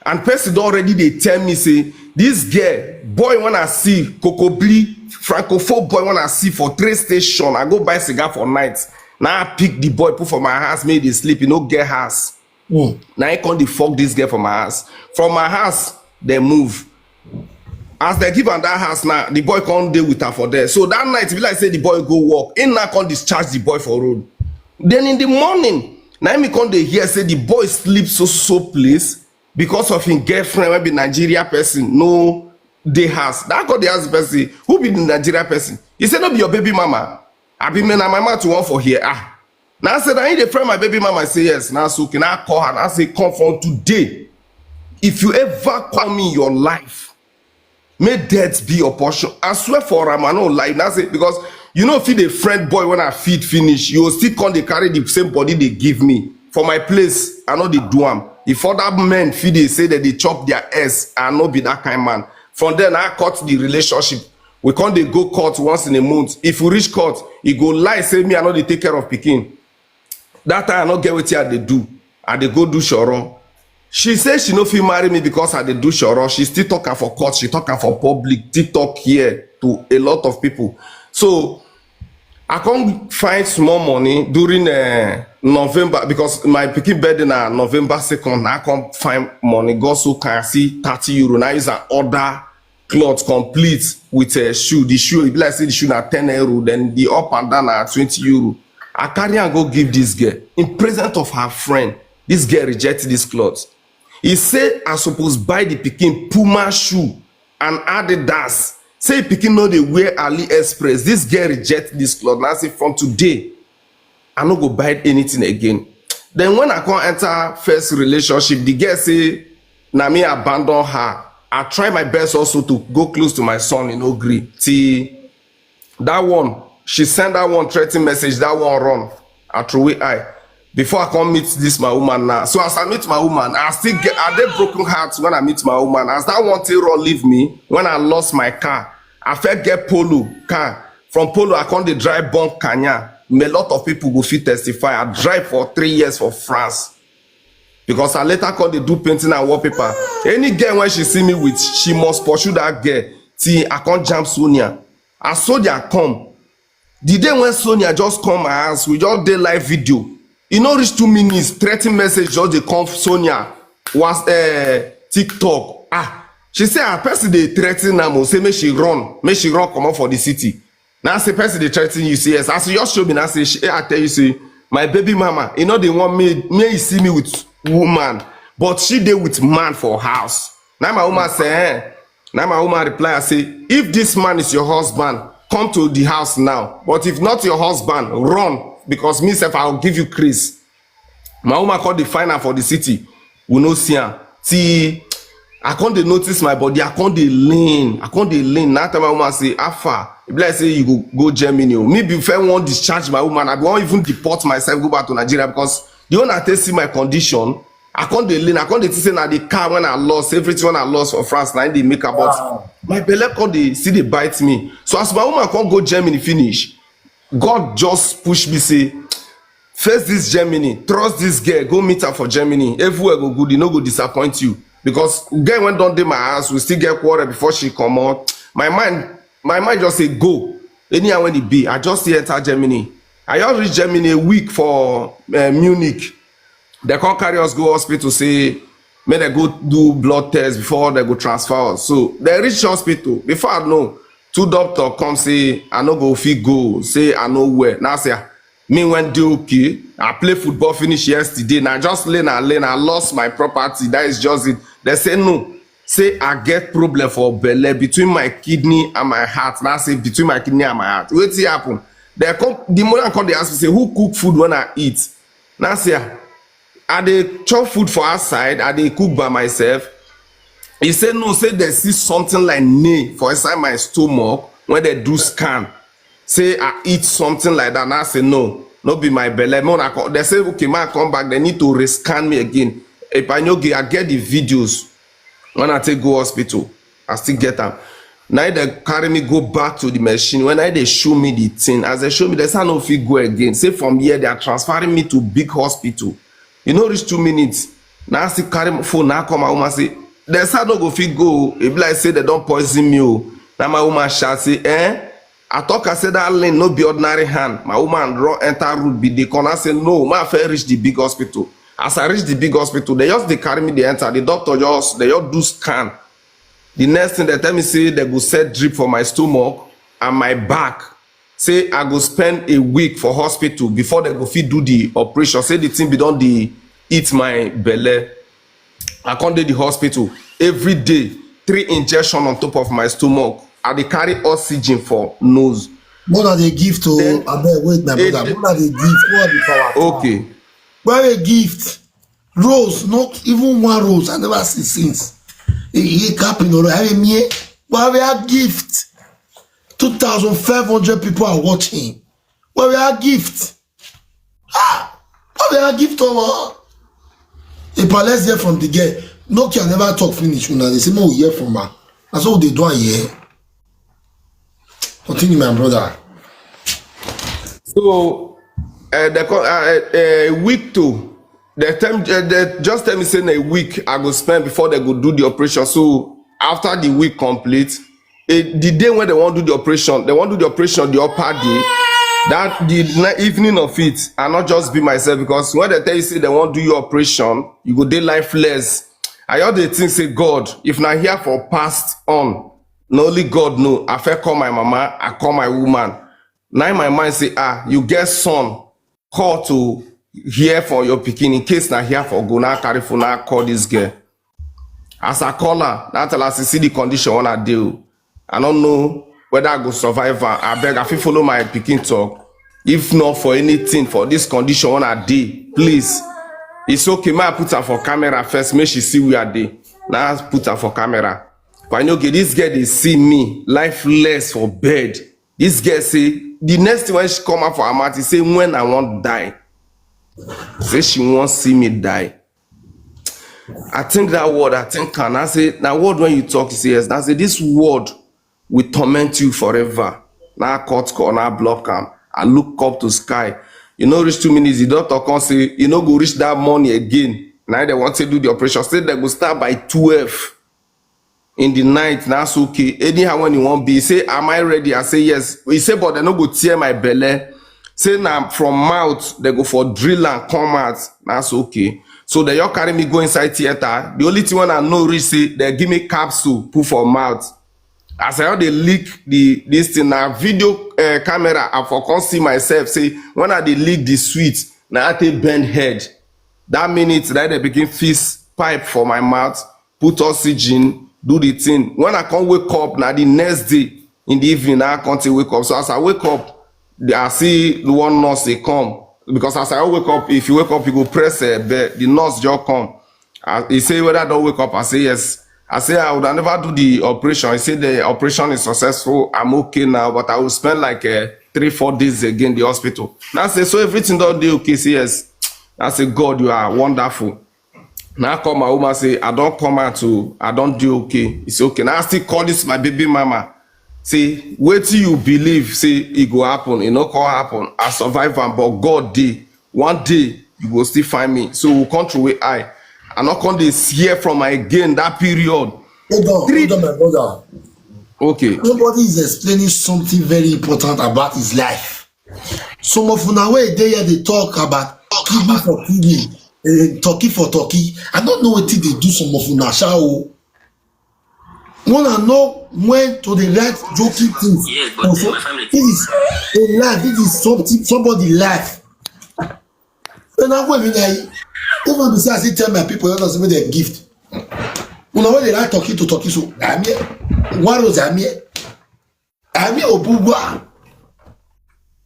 And person already they tell me, say, this girl, boy, when I see Kokobli, Francophone boy, when I see for train station, I go buy cigar for night. Now I pick the boy, put for my house, make they sleep, you know, get house. Now I can't the fuck this girl from my house. From my house, they move. As they give her that house now, the boy can't deal with her for there. So that night, if like say the boy go walk, in now can't discharge the boy for road. Then in the morning, now me can't hear say the boy sleep so place because of his girlfriend, maybe Nigeria person, no. They has that got the ask person who be the Nigeria person. He said, no be your baby mama. I be me and my mama to one for here. Now I said, I need a friend my baby mama. I say yes. Now so can I call her? I say come from today. if you ever come in your life, may death be your portion. I swear for am, I no lie. That's it, because you know, feed a friend boy when I feed finish, you will still come they carry the same body they give me. For my place, I know they do am. If other men feed they say that they chop their ass, I no be that kind man. From then I cut the relationship. We can't they go court once in a month. If we reach court, he go lie, say me, I know they take care of Pikin. That time I not get what they do. I they go do shoro. She says she no fit marry me because I dey do shoro. She still talking for court. She talking for public TikTok here to a lot of people. So I can't find small money during November because my pikin birthday na November 2nd. I can't find money. God so can see 30 euro. Now use an order cloth complete with a shoe. The shoe, if I say the shoe na 10 euro, then the up and down na 20 euro. I carry and go give this girl in presence of her friend. This girl rejected this cloth. He said I suppose buy the pikin Puma shoe and Adidas. Say pikin no dey wear AliExpress. This girl reject this cloth. Now say from today, I no go buy anything again. Then when I come enter first relationship, the girl say na me abandon her. I try my best also to go close to my son in Ogri. See that one, she send that one threatening message. That one run. I throw away eye. Before I come meet this my woman now. So as I meet my woman, I still get are they broken hearts when I meet my woman. As that one terror leave me when I lost my car. I first get Polo car. From Polo, I come dey drive Bon Kanya. A lot of people go fit testify. I drive for 3 years for France. Because I later come dey do painting and wallpaper. Any girl when she see me with, she must pursue that girl. Till I can't jump Sonia. As Sonia come. The day when Sonia just come my house, we just did live video. E no reach 2 minutes, threatening message just dey come Sonia was TikTok. She say her person dey threaten am, say make she run comot for the city. Now say person dey threaten you, say yes. As you just show me now, say I tell you, say my baby mama, you know they want me you see me with woman, but she dey with man for house. Now my woman say, now my woman reply, I say, if this man is your husband, come to the house now. But if not your husband, run. Because me self, I'll give you Chris. My woman called the final for the city. We no see her. See, I can't notice my body. I can't lean. Now time my woman say, Afa, if I say you go Germany, maybe if I want discharge my woman, I won't even deport myself, go back to Nigeria because the owner tell see my condition. I can't lean. I can't say now the car when I lost everything when I lost for France. Now they make about my belly can't see they bite me. So as my woman can't go Germany finish. God just push me say, face this Germany, trust this girl, go meet her for Germany. Everywhere go good, e no go disappoint you. Because girl went down there my house, we still get quarrel before she come out. My mind just say go. Anyhow when it be, I just see enter Germany. I just reach Germany a week for Munich. They can't carry us go hospital, say, may they go do blood tests before they go transfer us. So they reach hospital. Before I know, 2 doctors come say, I no go fit go, say I no where. Now say, me when do okay. I play football finish yesterday. Now just lane, I lost my property. That is just it. They say no. Say I get problem for belly between my kidney and my heart. Now say between my kidney and my heart. What's happen? They come, the morning come they ask me, say, who cook food when I eat? Now say, I dey chop food for outside, I dey cook by myself. He said no, say they see something like nail for inside my stomach when they do scan. Say I eat something like that. And I say no be my belly. They say okay, man, come back. They need to rescan me again. If I know I get the videos when I take go hospital, I still get them. Now they carry me go back to the machine. When they show me the thing, as they show me, they say no fit go again. Say from here they are transferring me to big hospital. You know, reach 2 minutes. Now I still carry my phone. Now come my woman say. They say no go fit go. If like say they don't poison me, now my woman shall say, I talk I say that lane no be ordinary hand. My woman run enter route be the corner say no, my fair reach the big hospital. As I reach the big hospital, they carry me, they enter. The doctor just do scan. The next thing they tell me say they go set drip for my stomach and my back. Say I go spend a week for hospital before they go fit do the operation. Say the thing be done the eat my belly. I come to the hospital every day, 3 injections on top of my stomach. I dey carry oxygen for nose. What are they give to abeg wait my brother? What are they give? What are the power? Okay. Where a gift? Rose, not even one rose. I never see since. He cap in all. I mean, but we have gift. 2,500 people are watching. But we have gift. But we have gift over. If let's hear from the girl. Nokia never talk finish. They say, no, we hear from her. That's all they do here. Continue, my brother. So, a week to the time, they just tell me saying a week I go spend before they go do the operation. So after the week complete, the day when they want to do the operation, the upper day. That the evening of it, I not just be myself because when they tell you say they want to do your operation, you go dey lifeless. I heard the thing say God, if not here for passed on, no only God know. I first call my mama, I call my woman. Now in my mind say, you get son, call to hear for your pikin in case na here for go now carry phone now call this girl. As I call her, now tell her to see the condition when I do. I don't know whether I go survive her. I beg, I fit follow my pikin talk. If not for anything for this condition when I dey, please. It's okay, may I put her for camera first, make she see where I dey. Now I put her for camera. But I know okay, this girl they see me lifeless for bed. This girl say the next thing when she come out for her mouth, she say when I want die. Say she won't see me die. I think that word, can I say now word when you talk, you say yes. I say this word will torment you forever. Now cut corner block am. I look up to sky. You know, reach 2 minutes, the doctor can say, you know, go reach that money again. Now they want to do the operation. Say they go start by 12 in the night. That's okay. Anyhow, when you want be, say, am I ready? I say yes. He say, but they no go tear my belly. Say now from mouth, they go for drill and come out. That's okay. So they all carry me go inside theater. The only thing when I know reach say they give me capsule, put for mouth. As I how they leak this thing now, video camera, I for can't see myself. Say when I they leak the sweet, now I take bend head. That minute that they begin fist pipe for my mouth, put oxygen, do the thing. When I can't wake up, now the next day in the evening, I can't wake up. So as I wake up, I see the one nurse they come. Because as I wake up, if you wake up, you go press a bed, the nurse just come. He say whether I don't wake up, I say yes. I say I would never do the operation. He said the operation is successful. I'm okay now, but I will spend like 3-4 days again in the hospital. Now I say, so everything don't do okay. Say yes. I say, God, you are wonderful. Now I call my woman, say, I don't come out to, I don't do okay. It's okay. Now I still call this my baby mama. Say, wait till you believe, say, it go happen. It no can happen. I survive, but God did. One day, you will still find me. So we'll come through where I not come this hear from my again that period. Hold on, my brother. Okay. Nobody is explaining something very important about his life. Some of una way they talk about kidney for kidney, turkey for turkey. I don't know what they do. Some of una shall. Wanna know when to the right joking things. Yes, but also, my family. This is a life. This is somebody life. And I go even besides I tell my people, you know, they gift. You know when they like talking to talking, so I'm here. One rose, I'm here. I'm here, Obugwa.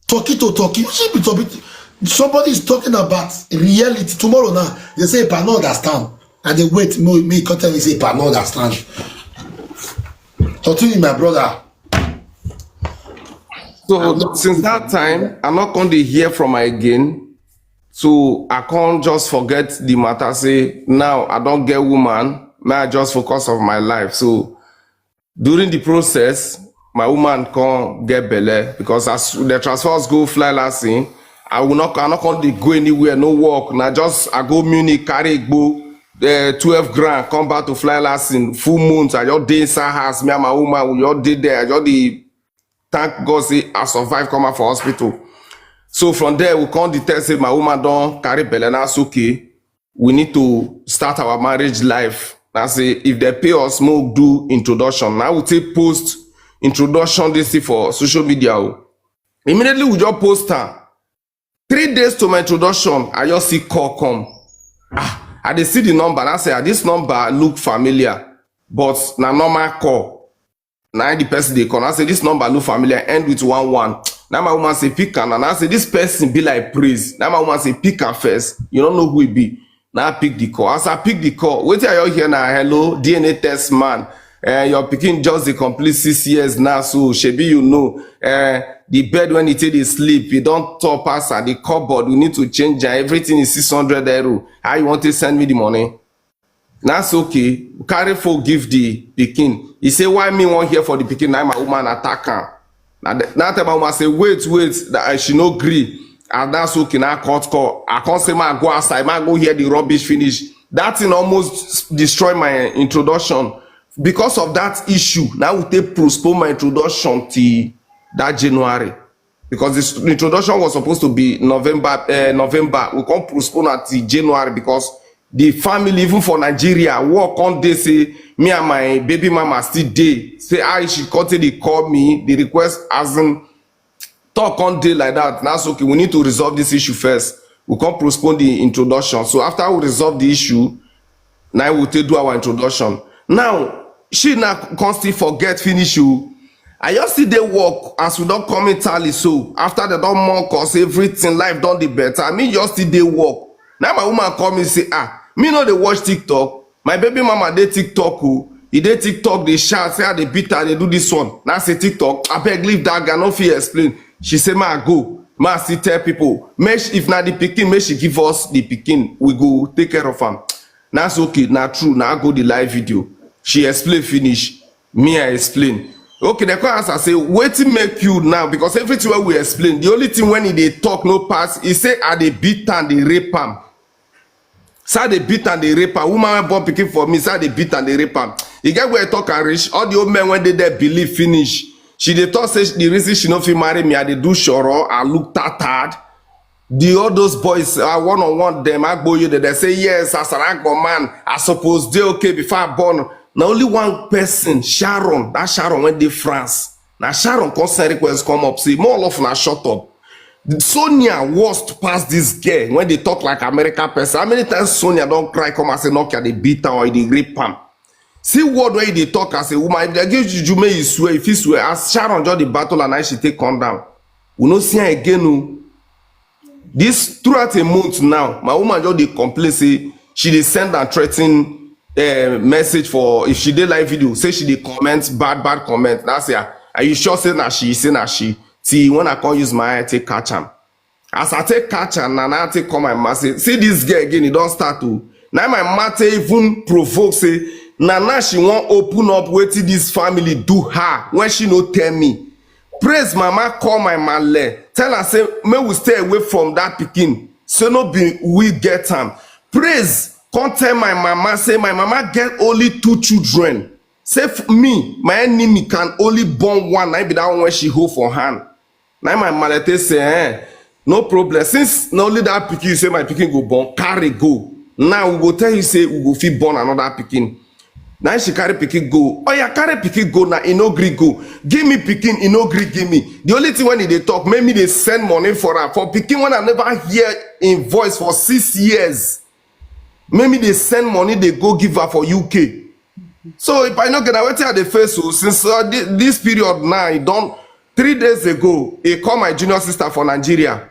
Talking to talking. Somebody is talking about reality. Tomorrow now, they say, I don't understand. And they wait, me come tell me, say, I don't understand. Continue, my brother. So since that time, I'm not going to hear from her again. So I can't just forget the matter. Say now I don't get woman. May I just focus on my life. So during the process, my woman can't get belly because as the transfers go fly last thing, I'm not going to go anywhere, no work. Now I go Munich, carry go. 12 grand, come back to fly last in full moons. I just did inside house. Me and my woman, we just did there. I just did thank God say I survived, come out for hospital. So from there, we can't detect say my woman don't carry belly. That's okay. We need to start our marriage life. That's say if they pay us more, do introduction. Now we take post introduction this thing for social media. Immediately we just post her. 3 days to my introduction, I just see call come. I dey see the number and I say this number look familiar, but na normal call. Now the person they call. I say this number look familiar, end with 11. Now my woman say pick and I say this person be like praise. Now my woman say pick her first. You don't know who it be. Now pick the call. As I pick the call, wait till you hear now. Hello, DNA test man. Your picking just the complete 6 years now. So shebi you know. The bed when it dey sleep, you don't top pass at the cupboard. We need to change and everything is 600 euro. How you want to send me the money? That's okay. Carry for give the pikin. He say why me want here for the pikin? Now my woman attack her. Now time my woman say wait that she no agree. And that's okay. Now court call. I can't say man go outside. Man go hear the rubbish finish. That thing almost destroy my introduction. Because of that issue, now we take postpone my introduction till that January. Because this introduction was supposed to be November. We can't postpone until January because the family, even for Nigeria, work on day say me and my baby mama still day. Say I she call me. The request hasn't talk on day like that. That's okay. We need to resolve this issue first. We can't postpone the introduction. So after we resolve the issue, now we'll do our introduction. Now, she now constantly forget finish you. I just see they work as we don't comment tally. So after they don't mock us, everything life done the better. I mean, just see they work. Now my woman call me say, me know they watch TikTok. My baby mama they TikTok who. He did TikTok, they shout, say they beat her, they do this one. Now say TikTok, I beg leave that guy, no fear explain. She say, ma go. Ma still tell people, if not the pikin, may she give us the pikin. We go take care of him. That's okay, not true. Now I go the live video. She explain finish. Me I explain. Okay, the question I say, wait to make you now because everything we explain, the only thing when they talk no pass, he say they beat and they rape him. Say they beat and they rape am. Woman born pikin for me, say they beat and they rape am. You get where I talk and reach. All the old men when they there believe finish. She dey talk say the reason she no fit marry me, I dey do shoro, I look tattered. All those boys are one-on-one them. I go you they say yes, as an Agbo man, I suppose they okay before I born. Now only one person, Sharon. That Sharon went to France. Now Sharon concern request come up, say more of na shut up. Sonia worst past this girl when they talk like American person. How many times Sonia don't cry come and say Nokia they beat her or they rape am? See what way they talk as a woman. If they give you may you swear, if you swear, as Sharon join the battle and I she take calm down. We no see her again. No. This throughout a month now, my woman just they complain say she dey send and threaten message for if she did live video, say she dey comment bad comment. That's it. Are you sure say na she? Say na she. See, when I can't use my eye, take catch am. As I take catch am, and I take call my man say, see this girl again, it don't start to. Now my mate even provoke say, now she won't open up wetin this family do her when she no tell me. Praise mama call my man le. Tell her say, may we stay away from that pikin. So no be we get am. Praise come tell my mama say my mama get only 2 children. Say me, my enemy can only born one. I be that one when she hold for hand. Now my malete say, no problem. Since not only that pikin, you say my pikin go born, carry go. Now we go tell you say we go fit born another pikin. Now she carry pikin go. Oh yeah, carry pikin go now. No gree go. Give me pikin, no gree give me. The only thing when they talk, maybe they send money for her. For pikin when I never hear in voice for 6 years. Maybe they send money, they go give her for UK. So if I not get away at the face, so since this period now, it don't 3 days ago, he called my junior sister for Nigeria.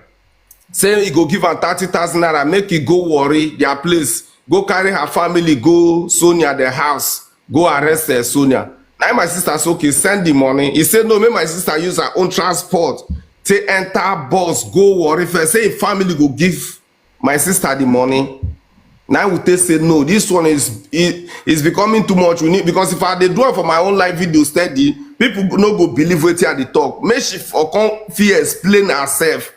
Say he go give her 30,000 naira, make he go worry their place, go carry her family, go Sonia their house, go arrest her Sonia. Now my sister say okay, send the money. He said no, make my sister use her own transport to enter bus, go worry first. Say if family go give my sister the money. Now we say no, this one is becoming too much. We need because if I dey do it for my own live video steady, people no go believe what they talk. Make she for come fear explain herself.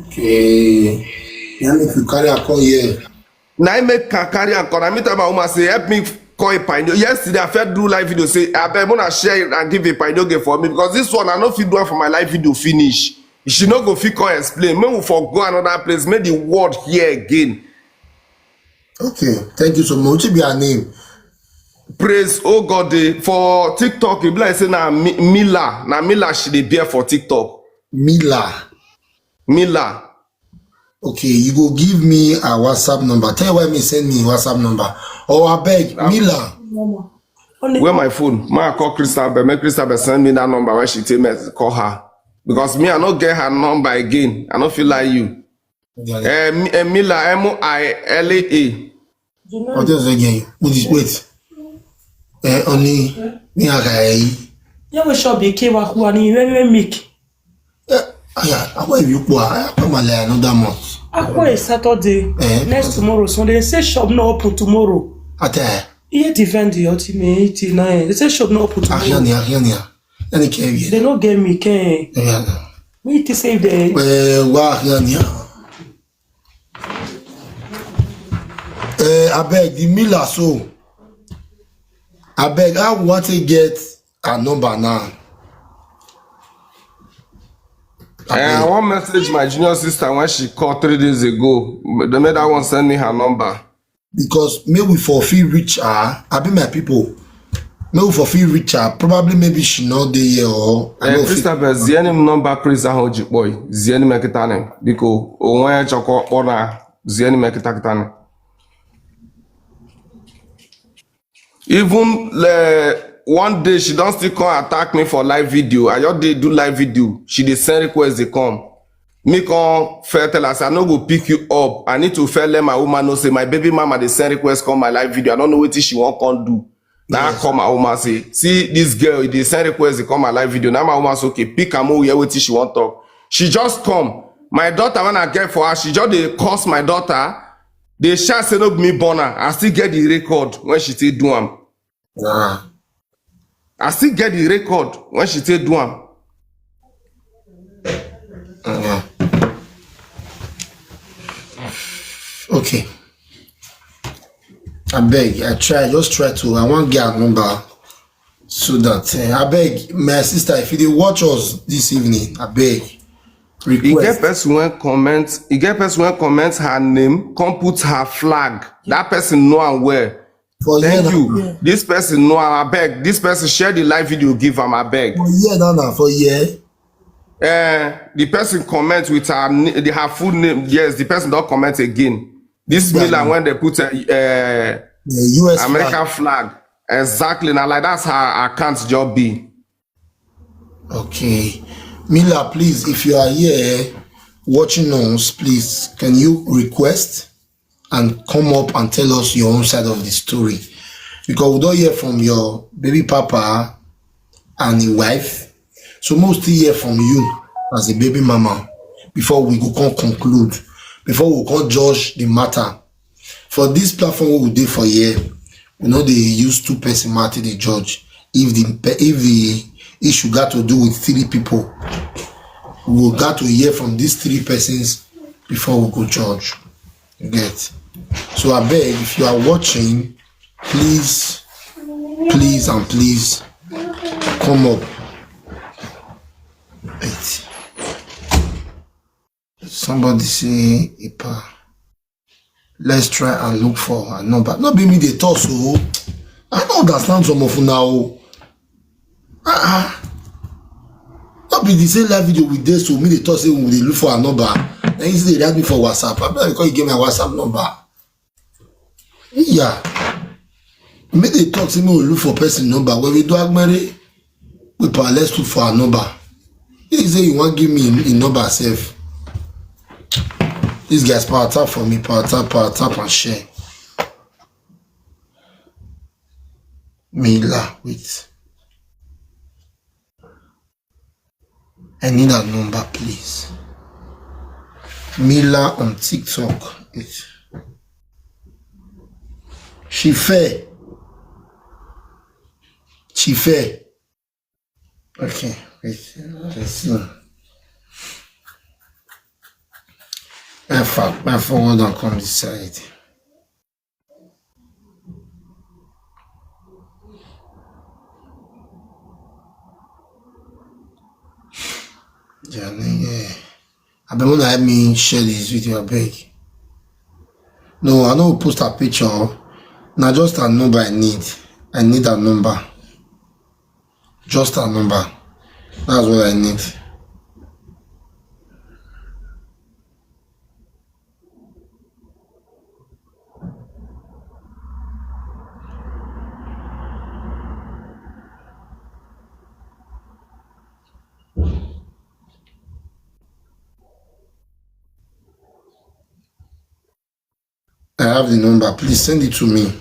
Okay. Now if you carry a call here. Now I make carry a call. I meet my woman say help me call a pioneer. Yesterday I first do live video say I better wanna share it and give a pioneer for me because this one I no fit do it for my live video finish. She no go fit come explain. May we for go another place. Make the word here again. Okay, thank you so much. What be her name? Praise oh God for TikTok. You be like say na Mila. Na Mila she dey bear for TikTok. Mila. Okay, you go give me a WhatsApp number. Tell why me send me WhatsApp number. Or I beg, Mila. Where my phone? Ma call Crystal, but make Crystal send me that number where she tell me call her. Because me I not get her number again. I don't feel like you. Mila, M-I-L-A. What else again? Wait. Only me Yeah, we shall be came back one in make. I want you to come another month. Akwa is Saturday. Next tomorrow, Sunday. They say shop not open tomorrow. Here defend the ultimate 89. They say shop not open tomorrow. They don't get me. Can we to save the I beg the Miller so. I beg I want to get a number now. I want message my junior sister when she called 3 days ago. The made that one send me her number. Because maybe for feel reach her, I be my people. Maybe for feel reach her, probably maybe she not there here or Christopher, zieni number praise ahoji boy. Zieni mekitane. Biko onwe choko ona zieni mekitakitane. Even one day she don't still come attack me for live video. I just dey do live video. She dey send request they come. Me come fair tell us I no go pick you up. I need to fair let my woman know say my baby mama dey send request come my live video. I don't know what she won't come do. Now I call my woman say, see this girl, they send request they come my live video. Now my woman say okay, pick am over here what she want talk. She just come. My daughter when I get for her, she just dey curse my daughter. They shall say no me born her. I still get the record when she say do am. I still get the record when she say do am. Okay. I beg, I want to get a number so that I beg my sister if you dey watch us this evening, I beg. Request. You get person when comment her name, come put her flag. That person know am well. Thank you. Yeah. This person know am, I beg. This person share the live video, give am, I beg. For the person comment with her full name. Yes, the person don't comment again. This Miller when they put a US American flag. Exactly. Now like that's her account job be. Okay. Miller, please, if you are here watching us, please, can you request and come up and tell us your own side of the story? Because we don't hear from your baby papa and the wife. So mostly hear from you as a baby mama before we go conclude, before we can judge the matter. For this platform we do for here, we know they use 2 person matter the judge. If the issue got to do with 3 people, we got to hear from these 3 persons before we go judge. You get? So I beg, if you are watching, please come up. Wait. Somebody say Ipa. Let's try and look for a number. Not be me the talk so. I don't understand some of you now. Not be the same live video with this so me the talk say we will look for a number. Then you say they ask me for WhatsApp. I'm not because you give me a WhatsApp number. Yeah. Make the talk say me will look for person number. When we do Agmere, we let's look for a number. You say you want to give me a number safe. This guy's power tap for me, power tap and share. Mila, wait. I need a number, please. Mila on TikTok. Wait. She fair. Okay, wait. Let's see. My forward and come this side. Yeah. I been wanna help me share this video, I beg. No, I don't post a picture. Now just a number I need. I need a number. Just a number. That's what I need. I have the number. Please send it to me.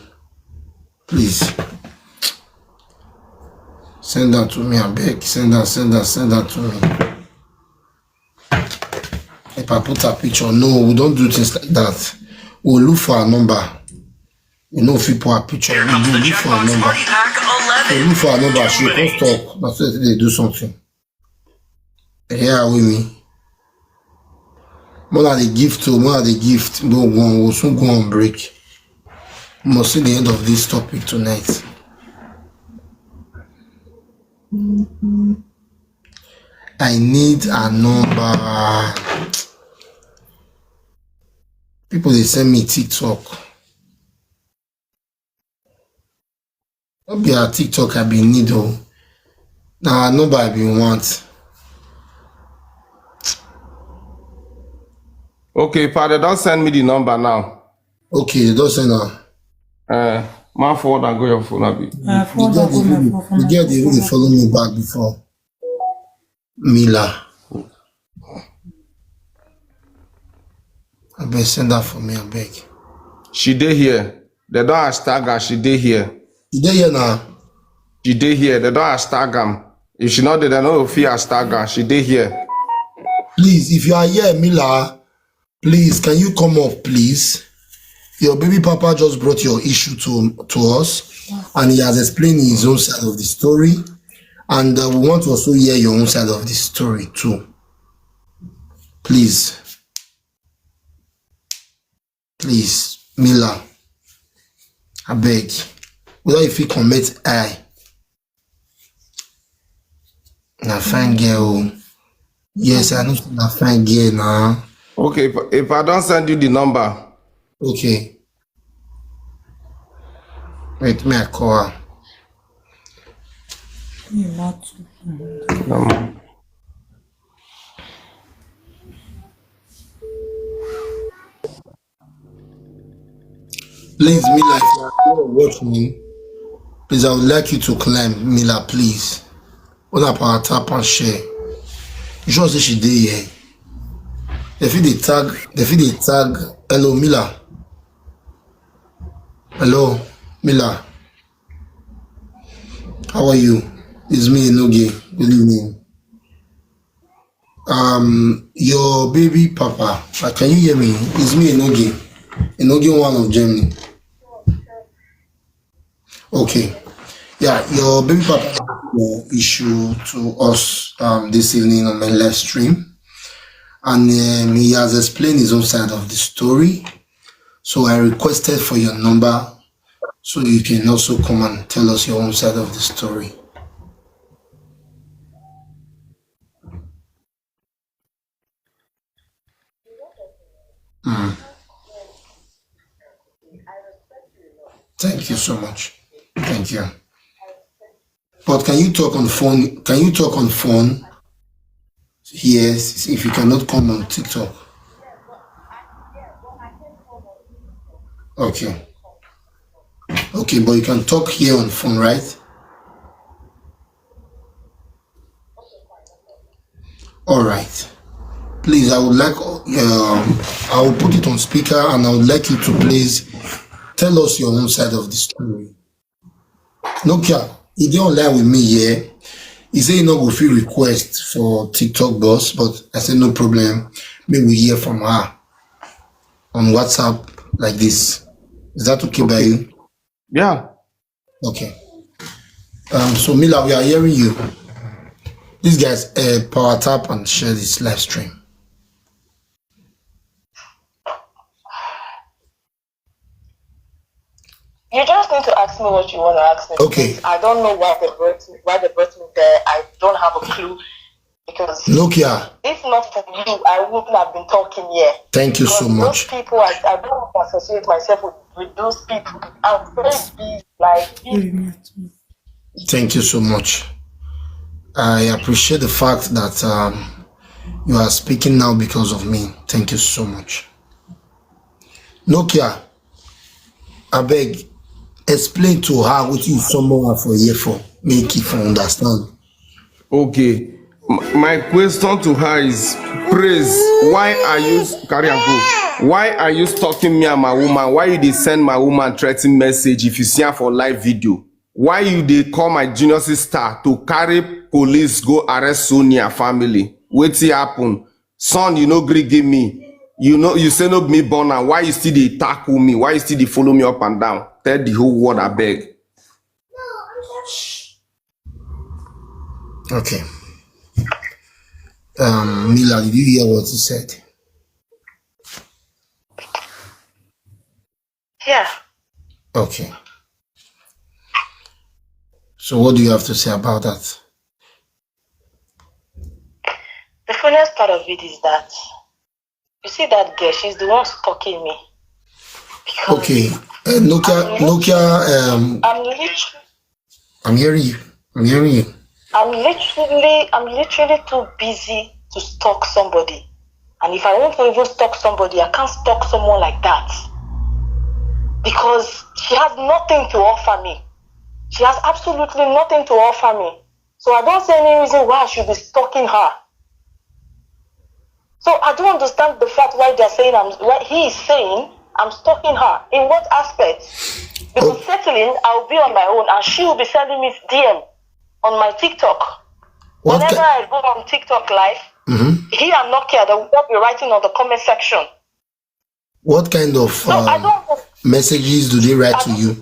Please. Send that to me, I beg. Send that to me. If I put a picture, no, we don't do things like that. We'll look for a number. You know, if you put a picture, we'll look for a number. We'll look for a number. She can't stop. That's why they do something. Yeah, with me. More than the gift, we'll soon go on break. We must see the end of this topic tonight. I need a number. People, they send me TikTok. Don't be a TikTok I be need though. Now a number I be want. Okay, Father, don't send me the number now. Okay, don't send her. My phone and go your phone a bit. The girl they really follow me back before. Mila. I beg send that for me, I beg. She dey here. They don't hashtag her, she dey here. You dey here now? She dey here. They don't hashtag am. If she not there, they know if you hashtag her. She dey here. Please, if you are here, Mila, please, can you come up, please? Your baby papa just brought your issue to us, and he has explained his own side of the story, and we want to also hear your own side of the story too. Please, Mila, I beg. Whether if you commit na fine girl. Yes, I know na fine girl now. Okay, if I don't send you the number. Okay. Wait, may I call her? Please, Mila, if you are going to watch me, please, I would like you to climb, Mila, please. Open up our tap and share. You sure say she dey here? If they tag, hello, Mila. Hello, Mila. How are you? It's me, Enoge. Good evening. Your baby papa, can you hear me? It's me, Enoge. Enoge, one of Germany. Okay. Yeah, your baby papa issue to us this evening on my live stream. And he has explained his own side of the story. So I requested for your number so you can also come and tell us your own side of the story. Thank you so much. Thank you. But can you talk on phone? Can you talk on phone? Yes, if you cannot come on TikTok. Okay. Okay, but you can talk here on phone, right? All right. Please, I would like, I will put it on speaker and I would like you to please tell us your own side of the story. Nokia, he didn't lie with me here. He said he not go feel request for TikTok boss, but I said no problem. Maybe we hear from her on WhatsApp like this. Is that okay by you? Yeah. Okay. So Mila, we are hearing you. These guys power tap and share this live stream. You just need to ask me what you want to ask me. Okay. I don't know why they brought me there. I don't have a clue. Because Nokia, if not for you, I wouldn't have been talking here. Thank you so much. Those people, I don't want to associate myself with those people. I'm very busy. Thank you so much. I appreciate the fact that you are speaking now because of me. Thank you so much. Nokia, I beg, explain to her what you someone for here for. Make it for understand. Okay. My question to her is Praise, why are you carry and go? Why are you stalking me and my woman? Why you dey send my woman threatening message if you see her for live video? Why you dey call my junior sister to carry police go arrest Sonia family? Wetin happen? Son, you no gree give me. You say no me born am. Why you still dey tackle me? Why you still dey follow me up and down? Tell the whole world abeg. Okay. Mila, did you hear what he said? Yeah. Okay. So what do you have to say about that? The funniest part of it is that you see that girl, she's the one stalking me. Because okay. Nokia, I'm hearing you. I'm literally too busy to stalk somebody. And if I want to even stalk somebody, I can't stalk someone like that. Because she has nothing to offer me. She has absolutely nothing to offer me. So I don't see any reason why I should be stalking her. So I don't understand the fact why they're saying why he is saying I'm stalking her. In what aspect? Because settling, I'll be on my own and she will be sending me DM on my TikTok. Whenever I go on TikTok live, he and Nokia, they will be writing on the comment section. What kind of messages do they write to you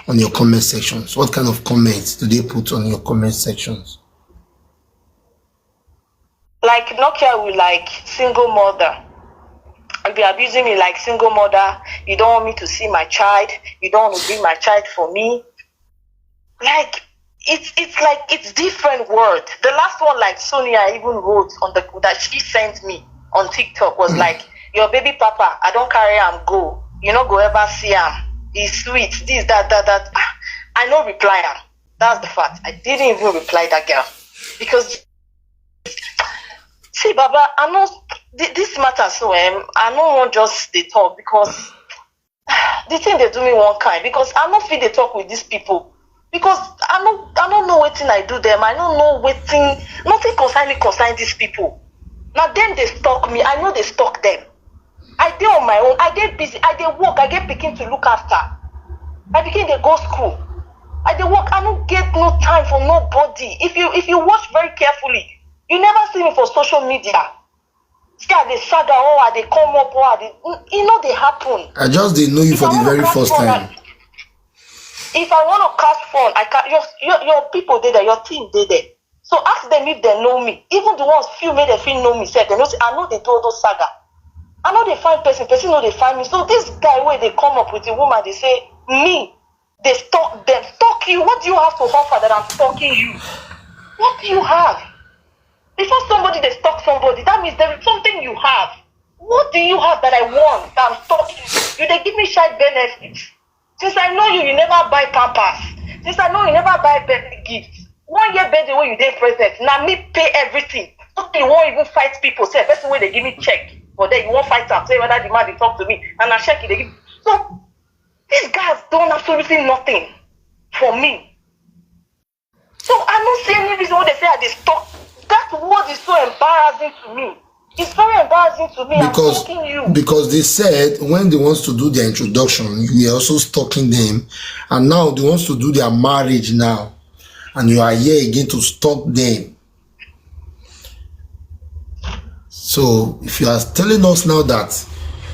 on your comment sections? What kind of comments do they put on your comment sections? Like Nokia will like single mother. And be abusing me like single mother. You don't want me to see my child. You don't want to bring my child for me. Like it's different word. The last one, like Sonia even wrote on the that she sent me on TikTok was like, your baby papa, I don't carry him go. You know, go ever see him. He's sweet. This, that. I no reply him. That's the fact. I didn't even reply that girl. Because see, Baba, I know this matters so I don't want just they talk because the thing they do me one kind because I don't feel they talk with these people. Because I don't know what thing I do them. I don't know what thing, nothing concern these people. Now them they stalk me. I know they stalk them. I did on my own. I get busy. I did work. I get picking to look after. I begin to go school. I did work. I don't get no time for nobody. If you watch very carefully, you never see me for social media. See how they saga or how they come up or how they, you know they happen. I just didn't know you for the very first time. If I want to catch phone, I can your people did there, your team did there. So ask them if they know me. Even the ones few made them feel know me. Said they know. I know they do all those saga. I know they find person know they find me. So this guy where they come up with a woman, they say me. They stalk them. Stalk you. What do you have to offer that I'm stalking you? What do you have? Before somebody they stalk somebody, that means there is something you have. What do you have that I want that I'm stalking you? They give me side benefits. Since I know you never buy Pampers. Since I know you never buy birthday gifts. 1 year birthday when you did present. Now me pay everything. Okay, you won't even fight people. Say first way they give me check. But then you won't fight them. Say whether the man they talk to me. And I check it. They give. So these guys done absolutely nothing for me. So I don't see any reason why they say I just talk. That word is so embarrassing to me. It's very embarrassing to me. Because, I'm stalking you. Because they said when they want to do their introduction, you are also stalking them. And now they want to do their marriage now. And you are here again to stalk them. So if you are telling us now that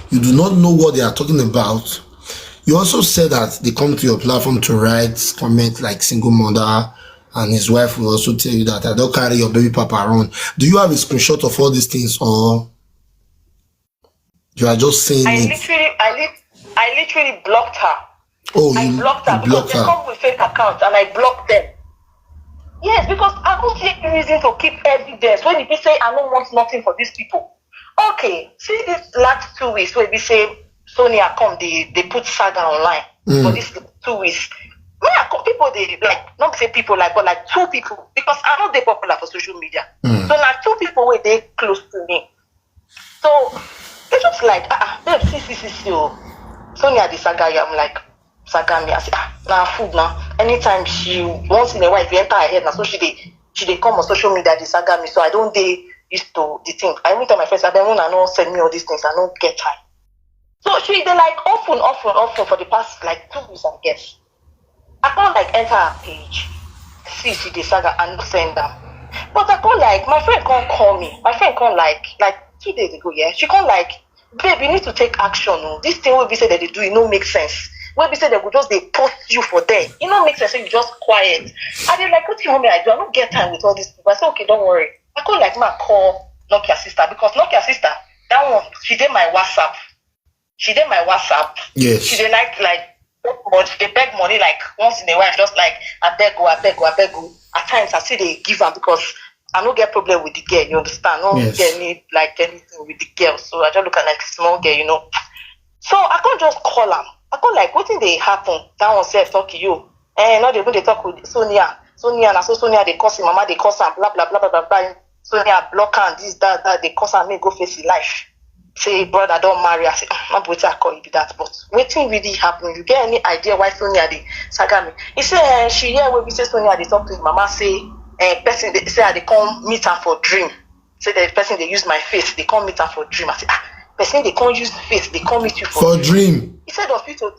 you do not know what they are talking about, you also said that they come to your platform to write, comment like single mother, and his wife will also tell you that I don't carry your baby papa around. Do you have a screenshot of all these things, or you are just saying I literally blocked her. Oh, I blocked her because they come with fake accounts and I blocked them. Yes, because I don't see any reason to keep evidence. When people say I don't want nothing for these people. Okay, see this last 2 weeks where we say Sonia come, they put saga online for these 2 weeks. People they like not say people like but like 2 people because I know they're popular for social media. So like 2 people were they close to me. So it's just like babe, see, Sonia the saga. I'm like saga me. I say now food now. Anytime she once in a while if you enter her head now, so she they come on social media the saga me. So I don't used to the thing. I even tell my friends, I don't know send me all these things, I don't get time. So they like often for the past like 2 weeks, I guess. I can't like enter her page, see the saga and not send them. But I can't like my friend can't call me. My friend can't like 2 days ago, yeah. She can't like, babe, you need to take action. Oh. This thing will be said that they do, it don't make sense. Will be said they will just they post you for there. It don't make sense, so you just quiet. I did like, what do you want me I do? I don't get time with all these people. I said, okay, don't worry. I can't like my call Nokia sister because Nokia sister, that one, she did my WhatsApp. Yes. She did like they beg money like once in a while, just like I beg go. At times I see they give them because I don't get problem with the girl, you understand? I don't get any like anything with the girl. So I just look at like small girl, you know. So I can't just call them. I can't like what thing they happen. That one said talk to you. Now they talk with Sonia, and so Sonia they curse him, mama they curse him, blah blah blah blah blah. Sonia block and this, that, they curse and me go face his life. Say, brother, don't marry. I say, not what I call you that, but waiting really happen. You get any idea why Sonia they saga me? He say she hear when we say Sonia they talk to his mama say person they say they come meet her for dream. Say the person they use my face, they come meet her for dream. I say person they can't use face, they come meet you for dream. He said hospital.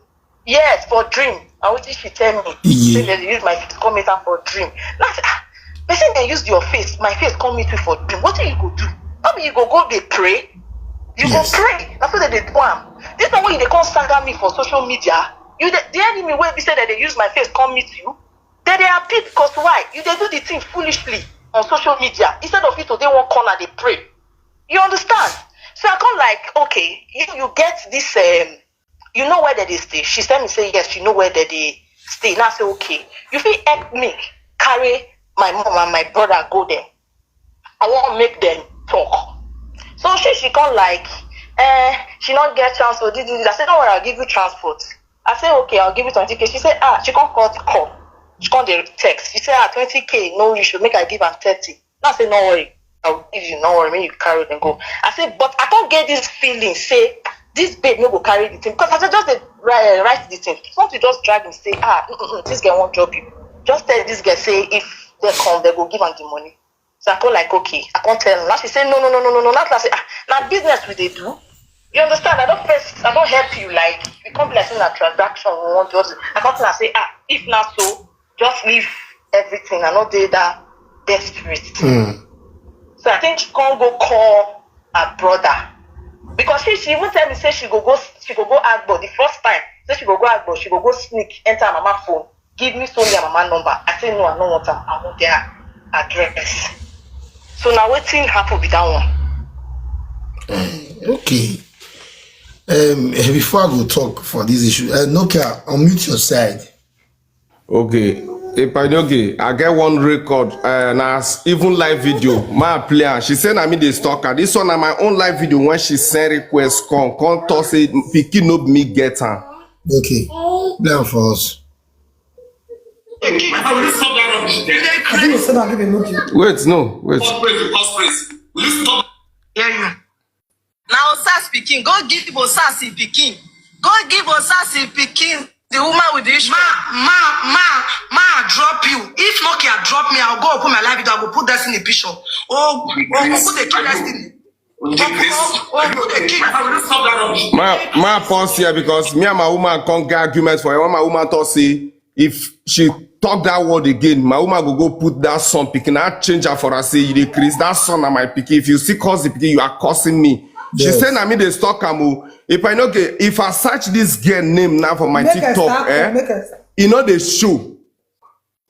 Yes, for dream. And what did she tell me? Yeah. Say they use my face, come meet her for dream. Now I say, person they use your face, my face come meet you for dream. What do you go do? Maybe you go they pray. You go pray. That's what they do. This one when they can't saga me for social media. You the enemy where we say that they use my face come meet you. Then they are happy because why? You they do the thing foolishly on social media. Instead of it to they one corner they pray. You understand? So I come like, okay, you get this you know where they stay. She said me say yes, you know where they stay. Now I say okay. You feel help me carry my mom and my brother go there. I want to make them talk. So she come like, she not get transport. I said, don't worry, I'll give you transport. I said, okay, I'll give you 20K. She said, she can't call. She can't text. She said, 20K, no, you should make her give her 30. Now I said, no worry, I'll give you, no worry, make you carry it and go. I said, but I can't get this feeling, say, this babe no go carry the thing. Because I said, just write the thing. Don't you just drag and say, this girl won't drop you. Just tell this girl, say, if they come, they go give her the money. So I go like, okay, I can't tell her. Now she said, no. Now I say, now business we they do. You understand? I don't help you. Like, we can't be like saying a transaction. We want just, I can't tell her, say, if not so, just leave everything. I not do that desperate. So I think she can't go call her brother. Because she even tell me, say she go Agbo the first time. Say she go Agbo, she go sneak, enter her mama phone, give me Sonia mama number. I say, no, I don't want her. I want their address. So now what thing happen with that one? Okay. Before I go talk for this issue, Nokia, unmute your side. Okay. I get one record and as even live video. My player, she said I mean the stalker. This one na my own live video when she send request come talk say pikin no me get her. Okay. Now for us. Wait, no, wait. Will you stop? Hear you. Now, Osas speaking. Go give Osas Peking. Go give Osas Peking. The woman with the issue. Ma, drop you. If Nokia drop me, I'll go open my live video. I will put Destiny picture. Put the key Destiny. My pause here because me and my woman can't get arguments for her. When my woman talk say if she talk that word again, my woman go put that son picking. I change her for her say you decrease that son and my picking. If you see cause the picking, you are cursing me. Yes. She said I mean they stalk am. If I know if I search this girl name now for my TikTok, you know they show.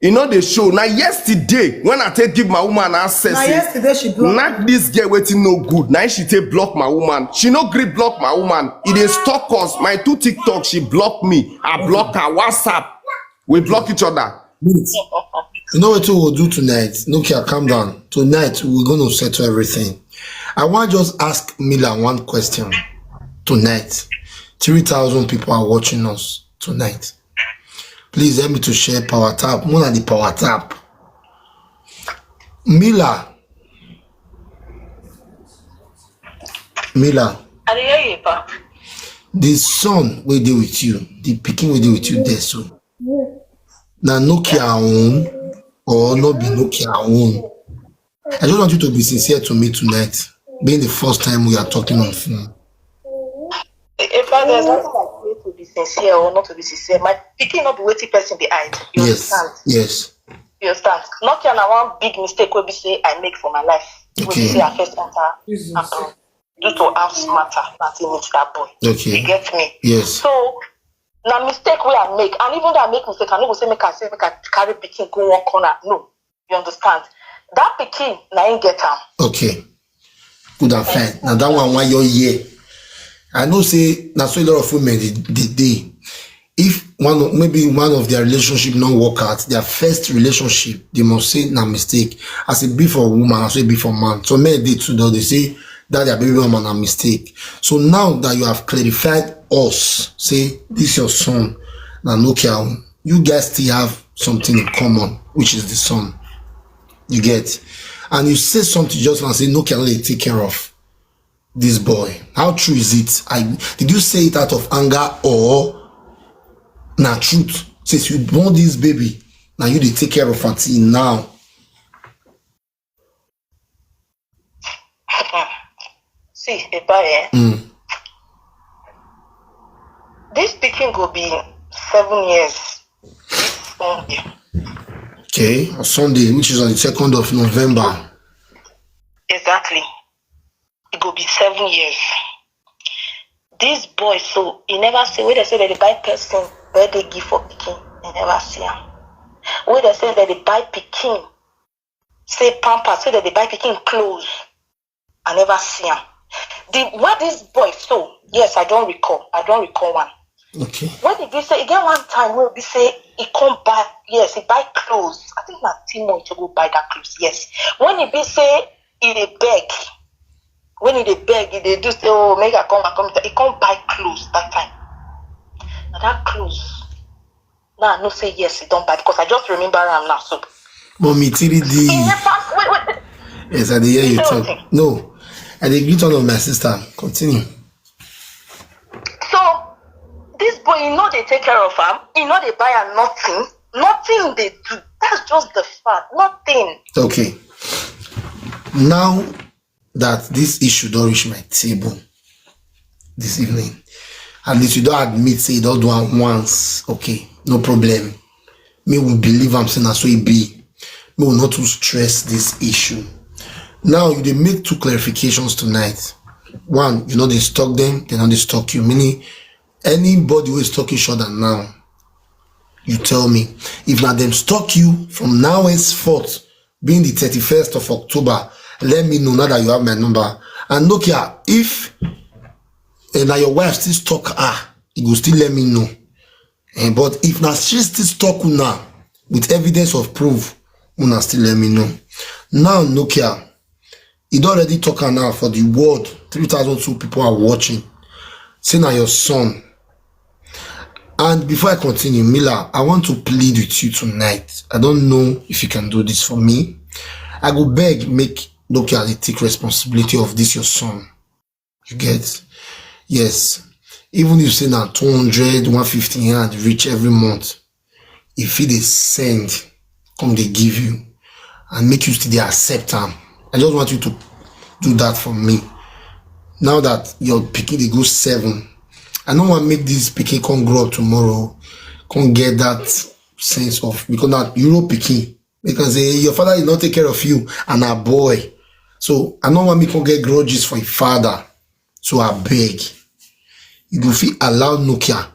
You know they show. Now yesterday when I take give my woman access, now yesterday she blocked. Not this girl waiting no good. Now she take block my woman. She no gree block my woman. It is stalk us. My 2 TikTok she block me. I block her WhatsApp. We block each other. You know what we'll do tonight? Nokia, calm down. Tonight we're gonna settle everything. I want to just ask Mila one question. Tonight, 3,000 people are watching us tonight. Please help me to share power tap. More than the power tap. Mila. I hear you, Pa. The son will deal with you. The picking will deal with you there so. Now Nokia own or not be Nokia own. I just want you to be sincere to me tonight, being the first time we are talking on phone. In fact, there's nothing like way to be sincere or not to be sincere. My picking up the waiting person behind. You understand? Yes. You understand? Not just one big mistake will be say I make for my life. Okay. Will be say I first enter due to house matter, nothing with that boy. Okay. You get me? Yes. So now mistake where I make, and even though I make mistake, I no go say make I carry picking go one corner. No. You understand? That picking now ain't get am. Okay. Good and fine. Now that one why you're here. I know say that's so a lot of women they if maybe one of their relationship not work out, their first relationship, they must say na mistake. As it be for woman, as it be for man. So men they too though they say that their baby woman a mistake. So now that you have clarified us, say this your son, now Nokia, you guys still have something in common, which is the son. You get, and you say something just and say Nokia they take care of this boy. How true is it? Did you say it out of anger or na truth? Since you born this baby, now you they take care of until now. See, Ebaye, this picking will be 7 years this Sunday. Okay, on Sunday, which is on the 2nd of November. Exactly. It will be 7 years. This boy, so he never say where they say that they buy person where they give for picking, they never see him. Where they say that they buy picking, say pampers, say that they buy picking clothes, I never see him. What this boy so yes, I don't recall one. Okay. When did he say again one time where he say he come back, yes, he buy clothes. I think my Timo to go buy that clothes, yes. When he be say he dey beg. When he beg, he do say, oh, make I come back. He can't buy clothes that time. Now that clothes. Now I no say yes, he don't buy because I just remember him now. So. Mommy, TDD. Wait. Yes, I did hear you talk. No, I did greet one of my sister. Continue. So this boy, they take care of him. They buy him nothing. Nothing they do. That's just the fact. Nothing. Okay. Now that this issue don't reach my table this evening, at least you don't admit say you don't do it once. Okay, no problem. Me will believe I'm saying that's so it be. Me will not to stress this issue. Now they make 2 clarifications tonight. One, they stalk them, they stalk you. Meaning anybody who is stalking short than now, you tell me. If not them stalk you from now henceforth, being the 31st of October, let me know now that you have my number. And Nokia, if now your wife still stalk her, you will still let me know. But if now she still stalk you now with evidence of proof, you will still let me know. Now Nokia, you don't already talk her now for the world. 3,002 people are watching. Say now your son. And before I continue, Mila, I want to plead with you tonight. I don't know if you can do this for me. I go beg, make Nokia take responsibility of this your son. You get? Yes. Even if you say now 200, 150 and reach every month, if they send, come they give you and make you still they accept them. I just want you to do that for me. Now that your picking they go 7, I don't want to make this picking come grow up tomorrow, come get that sense of because that Euro picking. Because your father did not take care of you and a boy. So I don't want me to get grudges for your father. So I beg. You go feel allow Nokia.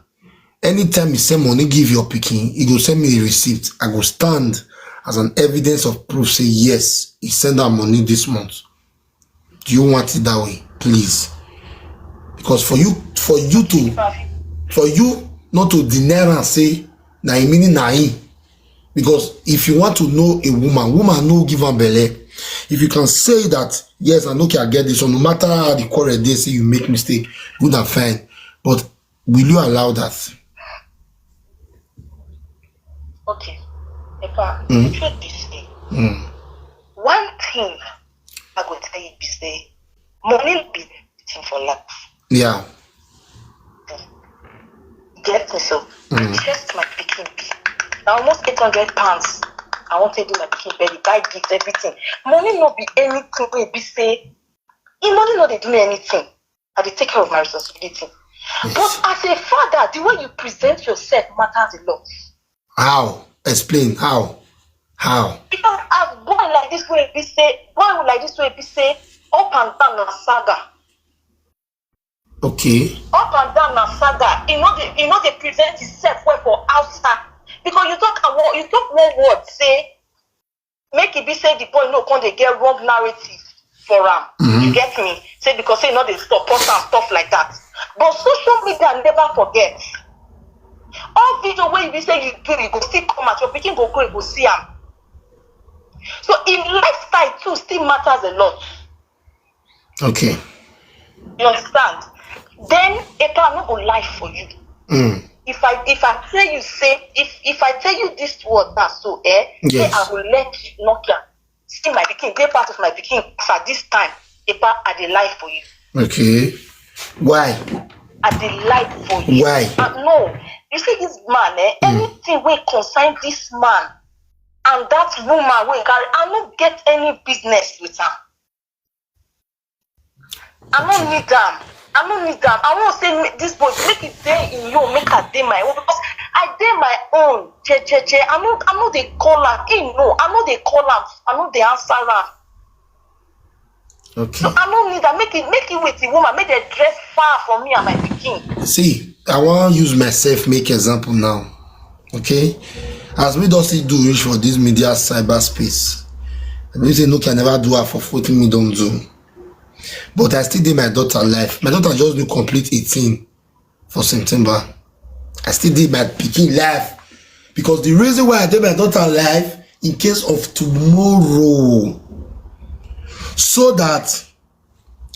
Anytime you send money, give your picking, you go send me the receipt. I go stand as an evidence of proof. Say yes, he sent that money this month. Do you want it that way? Please. Because for you not to deny and say na meaning na him. Because if you want to know a woman no give her belly. If you can say that, yes, I know I get this, so no matter how the quarrel they say you make mistake, good and fine. But will you allow that? Okay. The truth be say, one thing I go tell you be say, money be thing for life. Yeah. Get me so. Just my picking be. Now almost 800 pounds I want to do my pikin belly, buy gifts, everything. Money not be anything wey be say, money not they do me anything. I dey take care of my responsibility. Yes. But as a father, the way you present yourself matters a lot. How? Explain how. How? Because as boy like this way be say, up and down na saga. Okay. Up and down na saga. You know they present itself well for outside. Because you talk one word, say, make it be say the boy no come they get wrong narrative for him. Mm-hmm. You get me? Say because say they support and stuff like that. But social media never forget. All video where you be say you do, you go still come at your pikin go grow, you go see him. So in lifestyle too still matters a lot. Okay. You understand? Then if I no go lie for you. Mm. If I tell you say if I tell you this word now so yes. Say I will let Nokia see my pikin, be part of my pikin at this time. If I dey lie for you. Okay. Why? I dey lie for you. Why? No. You see this man, anything wey concern this man and that woman wey carry, I no get any business with am. I don't need them. I want to say this boy, make it day in you, make a day my own. Because I did my own. I know they call her. I know they call her. I know they answer her. Okay. So I don't need that. Make it with the woman. Make the dress far from me and my pikin. See, I want to use myself, make example now. Okay? As we don't still do reach for this media cyberspace. I mean, say no can never do her for 14 me don't do. But I still did my daughter life. My daughter just do complete 18 for September. I still did my pikin life. Because the reason why I did my daughter life, in case of tomorrow, so that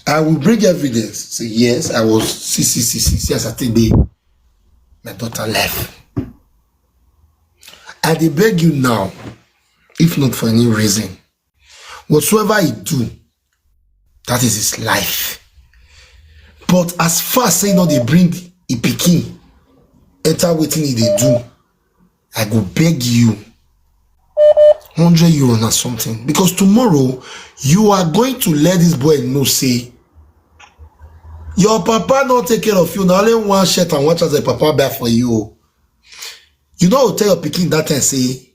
I will bring evidence. Say, yes, I was see, yes, I still did my daughter life. I dey beg you now, if not for any reason, whatsoever he do, that is his life. But as far as say they bring a pikin, enter waiting if they do, I go beg you €100 or something. Because tomorrow you are going to let this boy know say your papa not take care of you. Now only one shirt and one trouser papa buy for you. You know, tell your pikin that and say,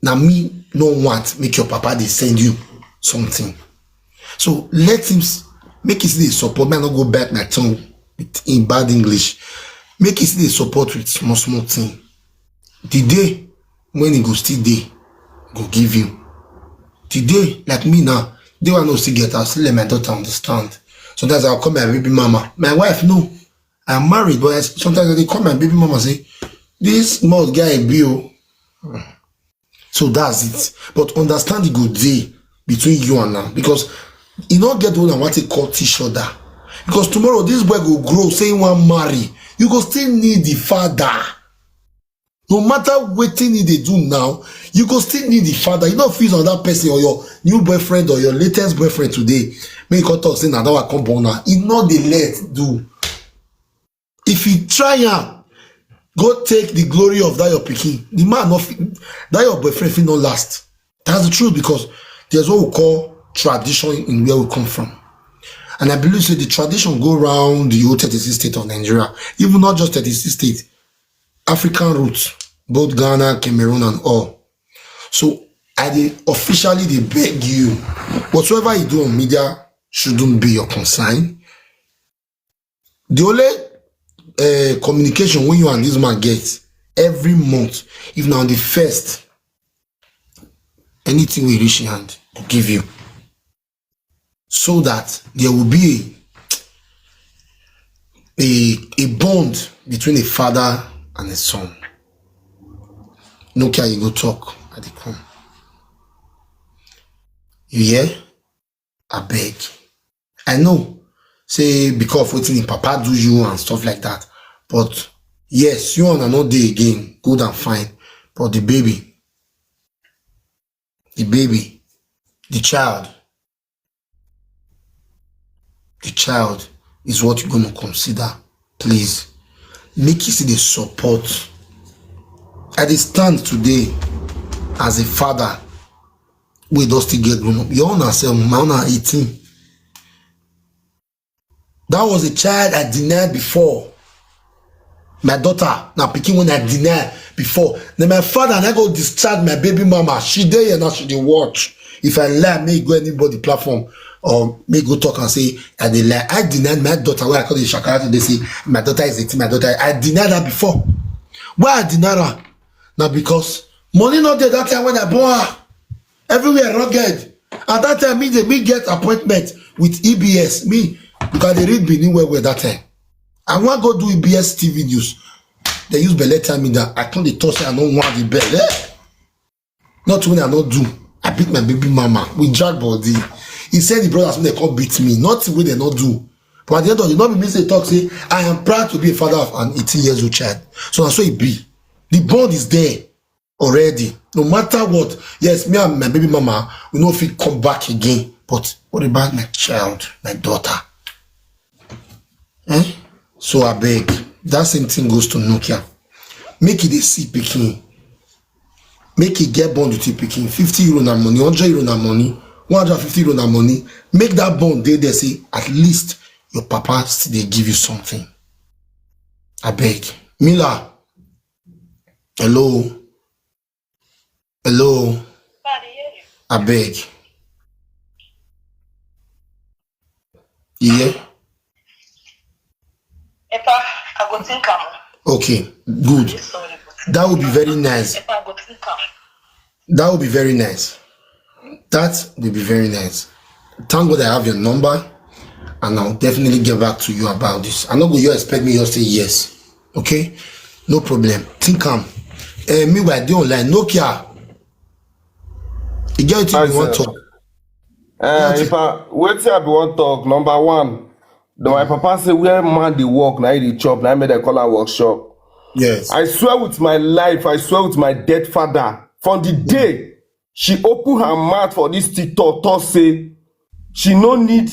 now me no want make your papa they send you something. So let him make it see the support. Man, not go back my tongue in bad English. Make it see the support with small thing. The day when he go still day, go give you. The day like me now, they will not still get. I'll still let my daughter understand. Sometimes I'll call my baby mama. My wife no, I'm married, but sometimes they call my baby mama say, this small guy Bill. So that's it. But understand the good day between you and her, because you don't get one and what they call each other. Because tomorrow this boy will grow, say he want marry. You go still need the father. No matter what thing they do now, you go still need the father. You don't feel on that person or your new boyfriend or your latest boyfriend today. Make you talk say now that will come born now. It's not the let do. If you try and go take the glory of that your pikin, the man not that your boyfriend will not last. That's the truth, because there's what we call tradition in where we come from. And I believe so the tradition go around the whole 36 state of Nigeria, even not just 36 states, African roots, both Ghana, Cameroon, and all. So I officially they beg you, whatsoever you do on media shouldn't be your concern. The only communication when you and this man get every month, if now on the first, anything we reach in hand to give you, so that there will be a bond between a father and a son. No care you go talk at the come. You hear? I beg. I know, say because of what papa do you and stuff like that. But yes, you and another day again, good and fine. But the baby, the child is what you're gonna consider. Please make you see the support. At the stand today, as a father, we don't still get grown up. Your own self, my own 18. That was a child I denied before. My daughter, now picking when I denied before. Then my father and I go discharge my baby mama. She there and now she dey watch. If I lie, may go anybody platform or may go talk and say I dey lie. I denied my daughter. Where I call the shakara, they say my daughter is 18. My daughter, I denied her before. Why I denied her? Now because money not there that time when I born her. Everywhere rugged. At that time, me get appointment with EBS. Me, because they read Benin well that time. I want to go do EBS TV news. They use Bele tell me that I can't toss I don't want the Bele. Not when I not do. I beat my baby mama. We drag body. He said the brothers when they come beat me. Not when they not do. But at the end of the day, not be me say talk say I am proud to be a father of an 18 years old child. So that's what it be. The bond is there already. No matter what. Yes, me and my baby mama, we know if we come back again. But what about my child, my daughter? Eh? So I beg, that same thing goes to Nokia. Make it a see picking. Make it get bond with you picking. 50 euro na money, 100 euro na money, 150 euro na money. Make that bond they say at least your papa still they give you something. I beg. Mila. Hello. Hello. I beg. Yeah. Epa, I go think okay, good. That would be very nice. Epa, I go think That would be very nice. That would be very nice. Thank God I have your number, and I'll definitely get back to you about this. I'm not going to expect me to say yes. Okay? No problem. Think meanwhile, the online Nokia. You get it, you want to talk. If I wait till I be one talk, number one. Though my papa say where man they work, now they chop, now I made a call and workshop. Yes. I swear with my life, I swear with my dead father, from the day she opened her mouth for this TikTok, say she no need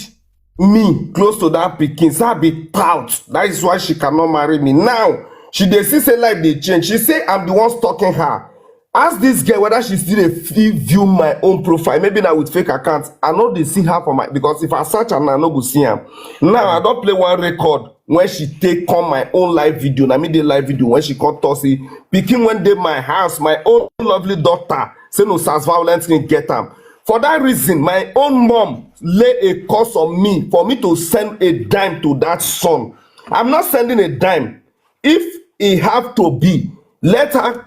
me close to that pikin. So I be proud. That is why she cannot marry me. Now, she dey see say life they change. She say I'm the one stalking her. Ask this girl whether she still dey view my own profile. Maybe now with fake accounts. I know they see her for my because if I search her, I no go see her. Now I don't play one record when she take on my own live video. I mean the live video when she called Tosi. Picking one day my house, my own lovely daughter. Say no sex violence can get them. For that reason, my own mom lay a curse on me for me to send a dime to that son. I'm not sending a dime. If it have to be, let her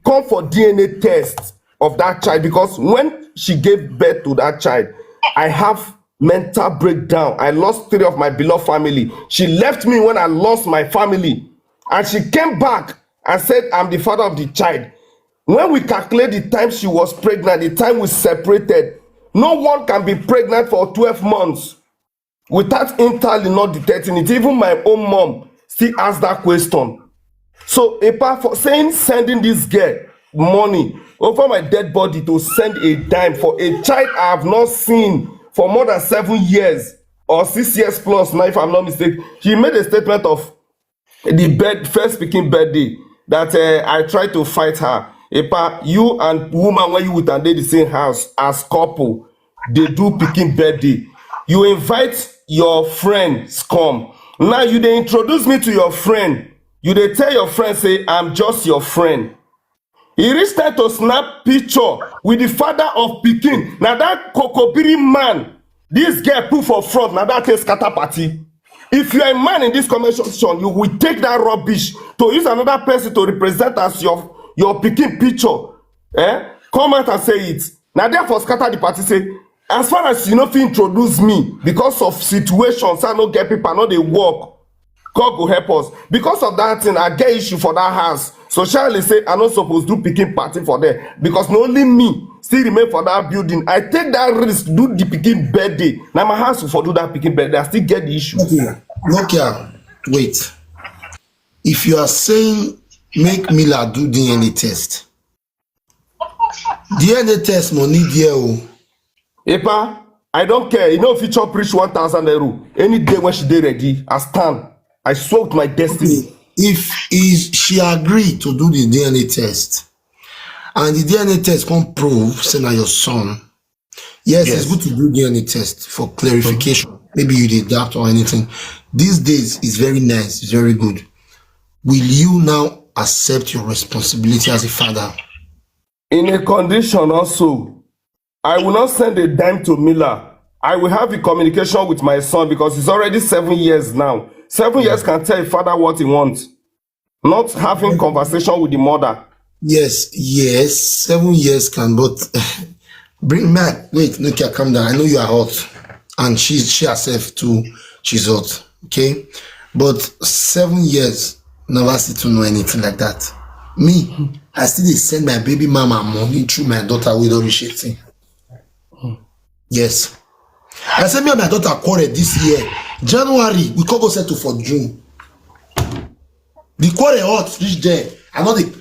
come for DNA test of that child because when she gave birth to that child, I have mental breakdown. I lost 3 of my beloved family. She left me when I lost my family, and she came back and said, I'm the father of the child. When we calculate the time she was pregnant, the time we separated, no one can be pregnant for 12 months without entirely not detecting it. Even my own mom still asked that question. So apart from saying sending this girl money over my dead body to send a dime for a child I have not seen for more than 7 years or 6 years plus now, if I'm not mistaken, she made a statement of the first speaking birthday that I tried to fight her. Epa, you and woman when you with and they the same house as couple, they do picking birthday. You invite your friends come. Now you they introduce me to your friend. You they tell your friend say I'm just your friend. He reached time to snap picture with the father of Pikin. Now that Kokobiri man, this girl put for front. Now that is scatter party. If you are a man in this conversation, you will take that rubbish to use another person to represent as your Pikin picture. Come out and say it. Now therefore scatter the party say, as far as you know, if you introduce me because of situations, I don't get people, I know they work. God go help us. Because of that thing, I get issue for that house. So Charlie say, I'm not supposed to do Pikin party for them. Because not only me still remain for that building. I take that risk to do the Pikin birthday. Now my house will do that Pikin birthday. I still get the issue. Okay, wait. If you are saying make Mila do DNA test, DNA test money there. Epa, I don't care. You know if you chop reach 1,000 euro, any day when she dey ready, I stand. I swear with my destiny. If she agreed to do the DNA test, and the DNA test can't prove say na your son. Yes, it's good to do DNA test for clarification. Maybe you did that or anything. These days is very nice, it's very good. Will you now accept your responsibility as a father? In a condition also, I will not send a dime to Miller. I will have a communication with my son because it's already 7 years now. 7 years can tell a father what he wants. Not having conversation with the mother. Yes, 7 years can, but bring back. Wait, Nokia, calm down. I know you are hot, and she herself too. She's hot, okay? But 7 years, never see to know anything like that. Me, I still dey send my baby mama money through my daughter with all shit. Yes, I send me and my daughter quarrel this year. January, we can't go settle for June. The quarrel hot reach there. I know the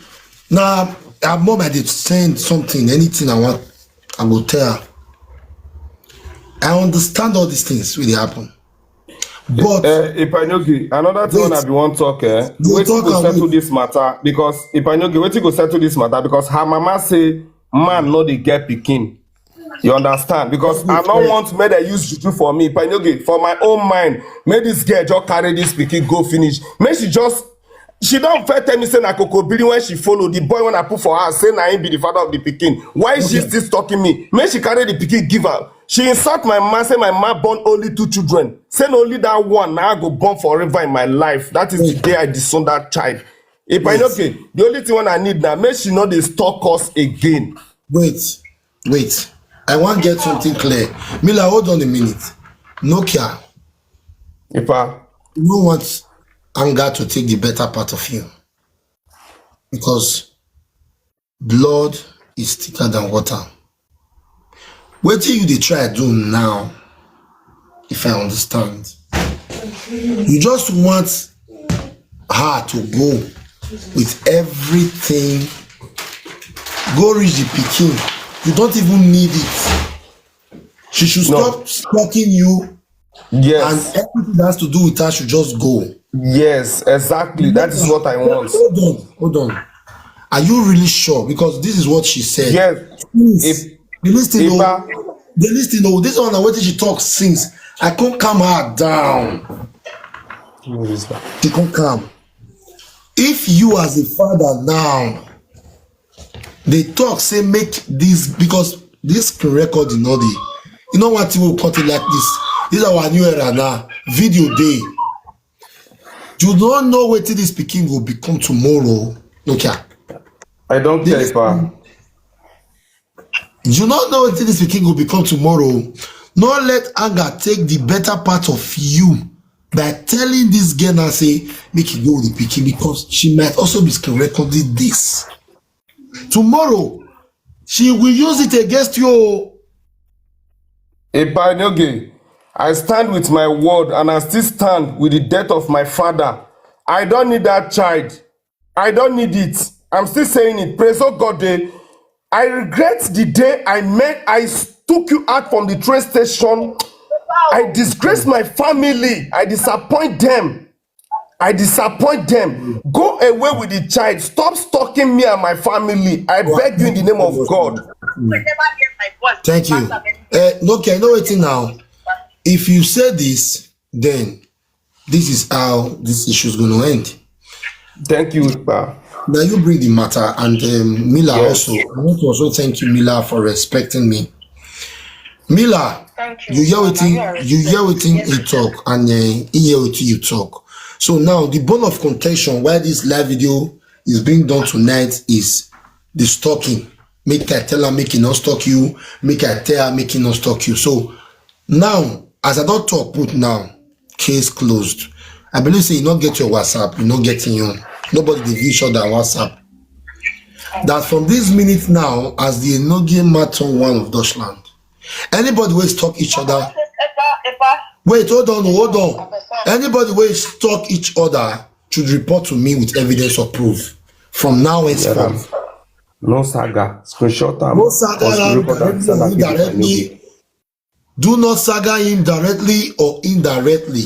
now. I'm mom, I did send something, anything I want, I will tell her. I understand all these things really happen. But if I know another thing I be want talk, wait to go settle this matter because if I know wait to go settle this matter because her mama say man no dey get pikin. You understand? Because I don't want me to use juju for me. If I know for my own mind, may this girl just carry this pikin go finish. May she don't first tell me say na kokobiri when she follow the boy when I put for her say na him be the father of the pikin. Why is she still stalking me? May she carry the pikin give her. She insult my man, say my man born only 2 children. Say only that one now I go born forever in my life. That is the day I disown that child. If I know the only thing I need now, make she know they stalk us again. Wait. I want to get something clear. Mila, hold on a minute. Nokia. You don't want anger to take the better part of you. Because blood is thicker than water. What do you try to do now? If I understand. You just want her to go with everything. Go reach the pikin. You don't even need it. She should stop stalking you. Yes. And everything that has to do with her should just go. Yes, exactly. That is what I want. Hold on. Are you really sure? Because this is what she said. Yes. The listening, this one what did she talk since? I can't calm her down. She can't calm. If you as a father now, they talk, say make this, because this can record in all the, you know what, you will cut it like this. This is our new era now. Video day. You don't know what this speaking will become tomorrow. Okay. I don't care if you don't know what this speaking will become tomorrow. Not let anger take the better part of you by telling this girl and say, make it go with the picking, because she might also be recording this. Tomorrow, she will use it against you. I stand with my word and I still stand with the death of my father. I don't need that child. I don't need it. I'm still saying it. Praise God. I regret the day I took you out from the train station. I disgrace my family. I disappoint them. Go away with the child. Stop stalking me and my family. I beg you in the name of God. Thank you. Okay, I know it now. If you say this, then this is how this issue is going to end. Thank you, Pa. Now you bring the matter, and Mila also. I want to also thank you, Mila, for respecting me. Mila, you hear what he talk, and he hear what you talk. So now the bone of contention why this live video is being done tonight is the stalking. Make I tell her, make it not stalk you. Make I tell her, make it not stalk you. So now, as I don't talk, put now, case closed. I believe say you not get your WhatsApp, you not getting your. Nobody dey view each other on WhatsApp. That from this minute now, as the Enogie Maton one of Deutschland, anybody will stalk each other. Wait, hold on. Anybody will stalk each other should report to me with evidence or proof. From now henceforth. No saga. Screenshot them. No saga directly. Do not saga him directly or indirectly.